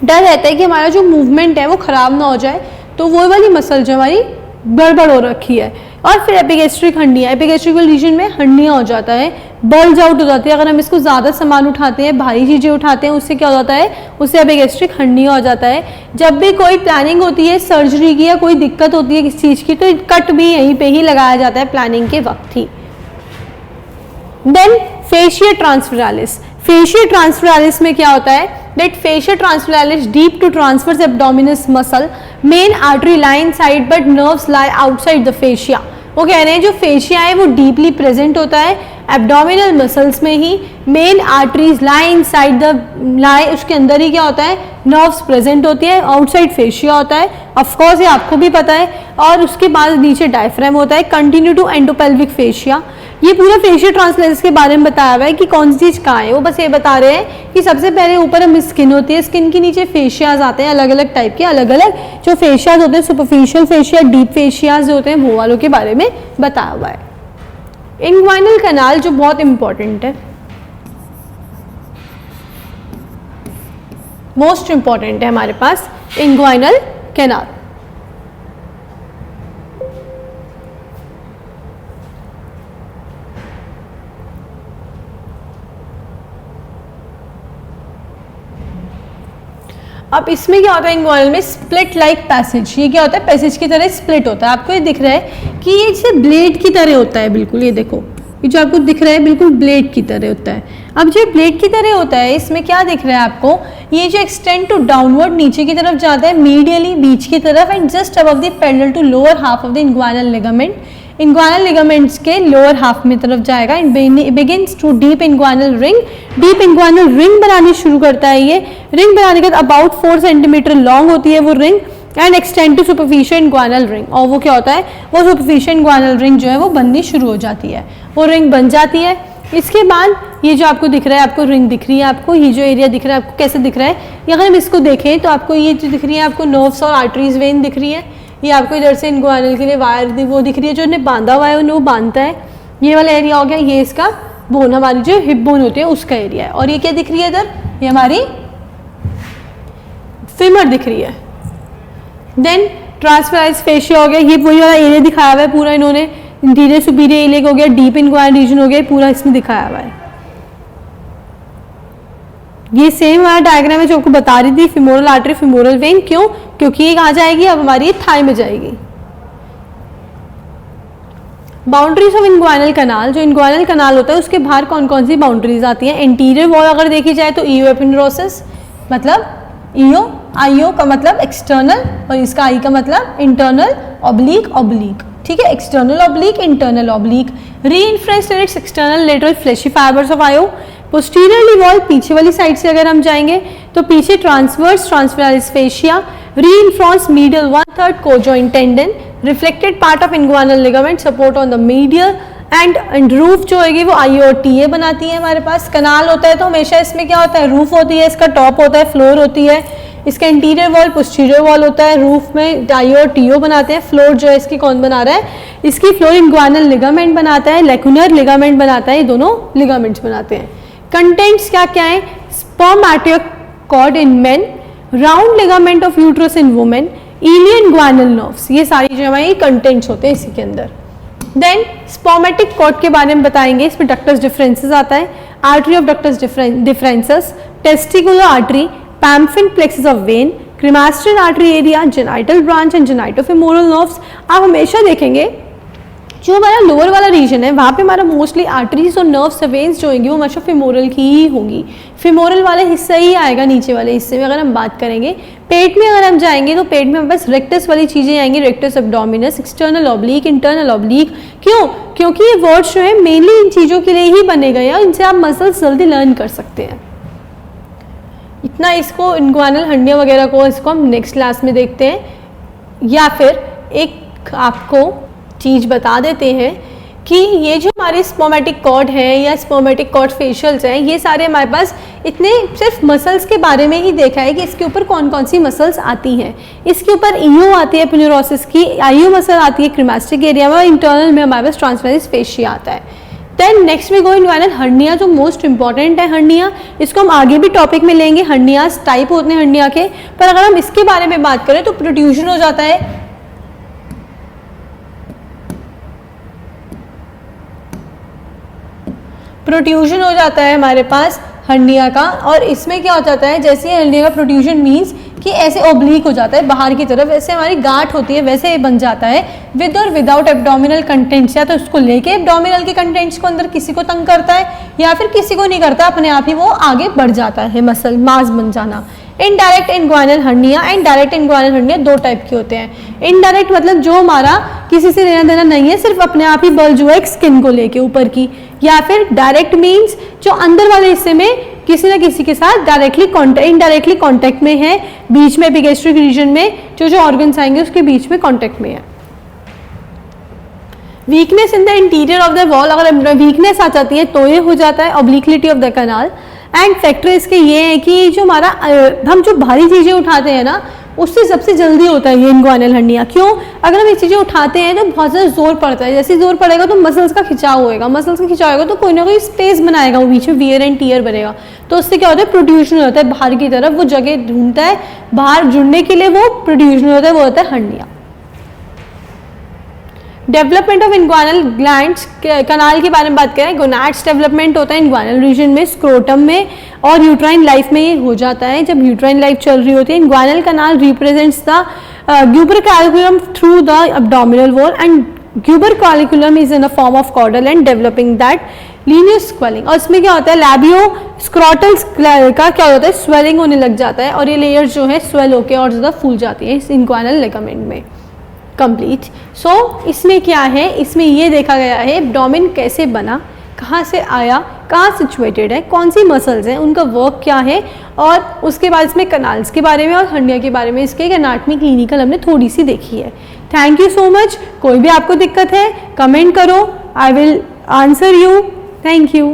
Speaker 1: डर रहता है कि हमारा जो मूवमेंट है वो ख़राब ना हो जाए, तो वो वाली मसल जो हमारी गड़बड़ हो रखी है। और फिर एपिगैस्ट्रिक हर्निया, एपिगैस्ट्रिकल रीजन में हर्निया हो जाता है, बल्ज आउट हो जाती है। अगर हम इसको ज़्यादा सामान उठाते हैं, भारी चीज़ें उठाते हैं, उससे क्या हो जाता है, उससे एपिगैस्ट्रिक हर्निया हो जाता है। जब भी कोई प्लानिंग होती है सर्जरी की या कोई दिक्कत होती है किसी चीज़ की, तो कट भी यहीं पे ही लगाया जाता है प्लानिंग के वक्त ही। Then fascia transversalis, fascia transversalis में क्या होता है, that fascia transversalis deep to transverse abdominis muscle, main artery lie inside but nerves lie outside the fascia. वो कह रहे हैं जो फेशिया है वो डीपली प्रेजेंट होता है एब्डोमिनल मसल्स में ही, main arteries lie inside the lie, उसके अंदर ही क्या होता है, नर्व्स प्रेजेंट होती है, आउटसाइड फेशिया होता है, ऑफ कोर्स ये आपको भी पता है। और उसके बाद नीचे डायफ्राम होता है, कंटिन्यू टू एंडोपेल्विक फेशिया। ये पूरा फेशियल ट्रांसफेरेंस के बारे में बताया हुआ है कि कौन सी चीज़ कहाँ है। वो बस ये बता रहे हैं कि सबसे पहले ऊपर हम स्किन होती है, स्किन के नीचे फेशियाज आते हैं, अलग अलग टाइप के, अलग अलग जो फेशियाज होते हैं, सुपरफिशियल फेशिया, डीप फेशियाज जो होते हैं, वो वालों के बारे में बताया हुआ है। इंग्वाइनल कैनाल जो बहुत इंपॉर्टेंट है, मोस्ट इंपॉर्टेंट है हमारे पास इंग्वाइनल कैनाल। अब इसमें क्या होता है, इंग्वाइनल में स्प्लिट लाइक पैसेज, ये क्या होता है, पैसेज की तरह स्प्लिट होता है। आपको ये दिख रहा है कि ये जैसे ब्लेड की तरह होता है, बिल्कुल ये देखो, ये जो आपको दिख रहा है बिल्कुल ब्लेड की तरह होता है। अब जो ब्लेड की तरह होता है इसमें क्या दिख रहा है आपको, ये जो एक्सटेंड टू डाउनवर्ड नीचे की तरफ जाता है, मीडियली बीच की तरफ, and just above the pedal to lower half of the inguinal ligament, inguinal ligaments के लोअर हाफ में तरफ जाएगा, and begins to deep inguinal ring, deep inguinal ring बनानी शुरू करता है। ये रिंग बनाने के बाद अबाउट 4 सेंटीमीटर लॉन्ग होती है वो ring, and extend to superficial inguinal ring, और वो क्या होता है, वो सुपरफिशियल इंग्वाइनल रिंग जो है वो बननी शुरू हो जाती है, वो रिंग बन जाती है। इसके बाद ये जो आपको दिख रहा है, आपको रिंग दिख रही है, आपको ये जो एरिया दिख रहा है आपको कैसे दिख रहा है, अगर हम इसको देखें तो आपको ये जो दिख रही है, आपको नर्व्स और आर्टरीज वेन दिख रही है, ये आपको इधर से इंग्वाइनल के लिए वायर वो दिख रही है, जो उन्हें बांधा हुआ है उन्हें वो बांधता है, ये वाला एरिया हो गया, ये इसका बोन, हमारी जो हिप बोन होती है उसका एरिया है। और ये क्या दिख रही है इधर, ये हमारी फीमर दिख रही है। देन ट्रांसफेराइज फेशिया हो गया, ये वही वाला एरिया दिखाया हुआ है पूरा, इन्होंने इंटीरियर सुपीरियर एलिक हो गया, डीप इंग्वाइनल रीजन हो गया, पूरा इसमें दिखाया हुआ है। ये सेम वाला डायग्राम है जो आपको बता रही थी, फिमोरल आर्टरी फिमोरल वेन, क्यों, क्योंकि ये कहाँ जाएगी, अब हमारी थाई में जाएगी। बाउंड्रीज ऑफ इंग्वाइनल कैनाल, जो इंग्वाइनल कैनाल होता है उसके बाहर कौन कौन सी बाउंड्रीज आती हैं। एंटीरियर वॉल अगर देखी जाए तो ईओ एपिनेरोसिस, मतलब ईओ, आईओ का मतलब एक्सटर्नल और इसका आई का मतलब इंटरनल, ऑब्लिक ऑब्लिक, ठीक है, external oblique, internal oblique. Reinforced external lateral fleshy fibers of IO. Posteriorly wall, पीछे वाली साइड से अगर हम जाएंगे तो पीछे transverse transversalis fascia, reinforces medial 1/3 conjoint tendon, reflected part of inguinal ligament, support on the medial end roof जो होगी वो आई और टी ए बनाती है। हमारे पास कनाल होता है तो हमेशा इसमें क्या होता है, रूफ होती है, इसका टॉप होता है, फ्लोर होती है, इसका इंटीरियर वॉल पोस्टीरियर वॉल होता है, रूफ में आई और टी ओ बनाते हैं, फ्लोर जो है इसकी कौन बना रहा है, इसकी फ्लोर इंग्वाइनल लिगामेंट बनाता है, लेक्यूनर लिगामेंट बनाता है, ये दोनों लिगामेंट्स बनाते हैं। कंटेंट्स क्या क्या है, spermatic cord in men, round ligament of uterus in women, ilioinguinal nerves, ये सारी जो हमारी कंटेंट्स होते हैं इसी के अंदर। देन स्पर्मेटिक कॉर्ड के बारे में बताएंगे, इसमें डक्टस डिफरेंसेस आता है, artery of ductus deferens, testicular artery, pampiniform plexus of vein, cremasteric artery area, genital branch and genitofemoral nerves. आप हमेशा देखेंगे जो हमारा लोअर वाला रीजन है वहाँ पे हमारा मोस्टली आर्टरीज और नर्व वेन्स जो होंगी वो हमेशा फिमोरल की ही होंगी, फिमोरल वाला हिस्सा ही आएगा नीचे वाले हिस्से में। अगर हम बात करेंगे पेट में, अगर हम जाएंगे तो पेट में हमारे पास रेक्टस वाली चीज़ें आएंगी, rectus abdominis, external oblique, internal oblique. क्यों? क्योंकि ये वर्ड्स जो है मेनली इन चीज़ों के लिए ही बने गए हैं, इनसे आप मसल्स जल्दी लर्न कर सकते हैं। इतना इसको इंग्वानल हड्डियाँ वगैरह को इसको हम नेक्स्ट क्लास में देखते हैं। या फिर एक आपको चीज़ बता देते हैं कि ये जो हमारे स्पर्मेटिक कॉर्ड है या स्पर्मेटिक कॉर्ड फेशियल्स हैं, ये सारे हमारे पास इतने सिर्फ मसल्स के बारे में ही देखा है कि इसके ऊपर कौन कौन सी मसल्स आती हैं। इसके ऊपर ईओ आती है एपिन्यूरोसिस की, आईओ मसल आती है क्रीमास्टिक एरिया में, और इंटरनल में हमारे पास ट्रांसवर्स फेशिया आता है। देन नेक्स्ट में गो इंग्वानल हर्निया, जो मोस्ट इंपॉर्टेंट है हर्निया, इसको हम आगे भी टॉपिक में लेंगे। हर्नियास टाइप होते हैं हर्निया के, पर अगर हम इसके बारे में बात करें तो प्रोट्रूजन हो जाता है, प्रोट्रूजन हो जाता है हमारे पास हर्निया का। और इसमें क्या हो जाता है, जैसे हर्निया का प्रोट्रूजन मीन्स कि ऐसे ओब्लिक हो जाता है बाहर की तरफ, ऐसे हमारी गांठ होती है वैसे बन जाता है, विद और विदाउट एब्डोमिनल कंटेंट्स। या तो उसको लेके एब्डोमिनल के कंटेंट्स को अंदर किसी को तंग करता है या फिर किसी को नहीं करता, अपने आप ही वो आगे बढ़ जाता है, मसल मास बन जाना। Indirect inguinal hernia and direct inguinal hernia दो टाइप के होते हैं। इनडायरेक्ट मतलब जो हमारा किसी से लेना देना नहीं है, सिर्फ अपने आप ही बल जो है स्किन को लेके ऊपर की। या फिर डायरेक्ट मीन्स जो अंदर वाले हिस्से में किसी न किसी के साथ डायरेक्टली इनडायरेक्टली कांटेक्ट में है, बीच में एपिगैस्ट्रिक रीजन में जो जो ऑर्गन्स आएंगे उसके बीच में कांटेक्ट में है। Weakness in the interior of the wall, अगर वीकनेस आ जाती है तो ये हो जाता है obliquity of the canal. And factor इसके ये है कि जो हमारा हम जो भारी चीज़ें उठाते हैं ना, उससे सबसे जल्दी होता है ये इंग्वानल हर्निया। क्यों? अगर हम ये चीज़ें उठाते हैं तो बहुत ज़्यादा जोर पड़ता है, जैसे जोर पड़ेगा तो मसल्स का खिंचाव होएगा, मसल्स का खिंचाव होगा तो कोई ना कोई स्पेस बनाएगा, वो बीच में वियर एंड टियर बनेगा, तो उससे क्या होता है प्रोट्रूजन होता है बाहर की तरफ, वो जगह ढूंढता है बाहर जुड़ने के लिए, वो प्रोट्रूजन होता है, वो होता है हर्निया। डेवलपमेंट ऑफ इंग्वानल ग्लैंड्स, कनाल के बारे में बात करें, गोनाड्स डेवलपमेंट होता है इंग्वानल रीजन में, स्क्रोटम में और यूट्राइन लाइफ में ये हो जाता है जब यूट्राइन लाइफ चल रही होती है। Inguinal canal represents the gubernaculum through the abdominal wall and gubernaculum is in a form of cordal and developing that linear swelling. और इसमें क्या होता है, लैबियो स्क्रॉटल का क्या होता है, स्वेलिंग होने लग जाता है और ये लेयर्स जो है स्वेल होकर और ज़्यादा फूल जाती है इस इंग्वानल लिगामेंट में। कंप्लीट। सो इसमें क्या है, इसमें ये देखा गया है एब्डोमेन कैसे बना, कहाँ से आया, कहाँ सिचुएटेड है, कौन सी मसल्स हैं, उनका वर्क क्या है, और उसके बाद इसमें कनाल्स के बारे में और हर्निया के बारे में इसके एक एनाटमी क्लिनिकल हमने थोड़ी सी देखी है। Thank you so much. कोई भी आपको दिक्कत है कमेंट करो, I will answer you. Thank you.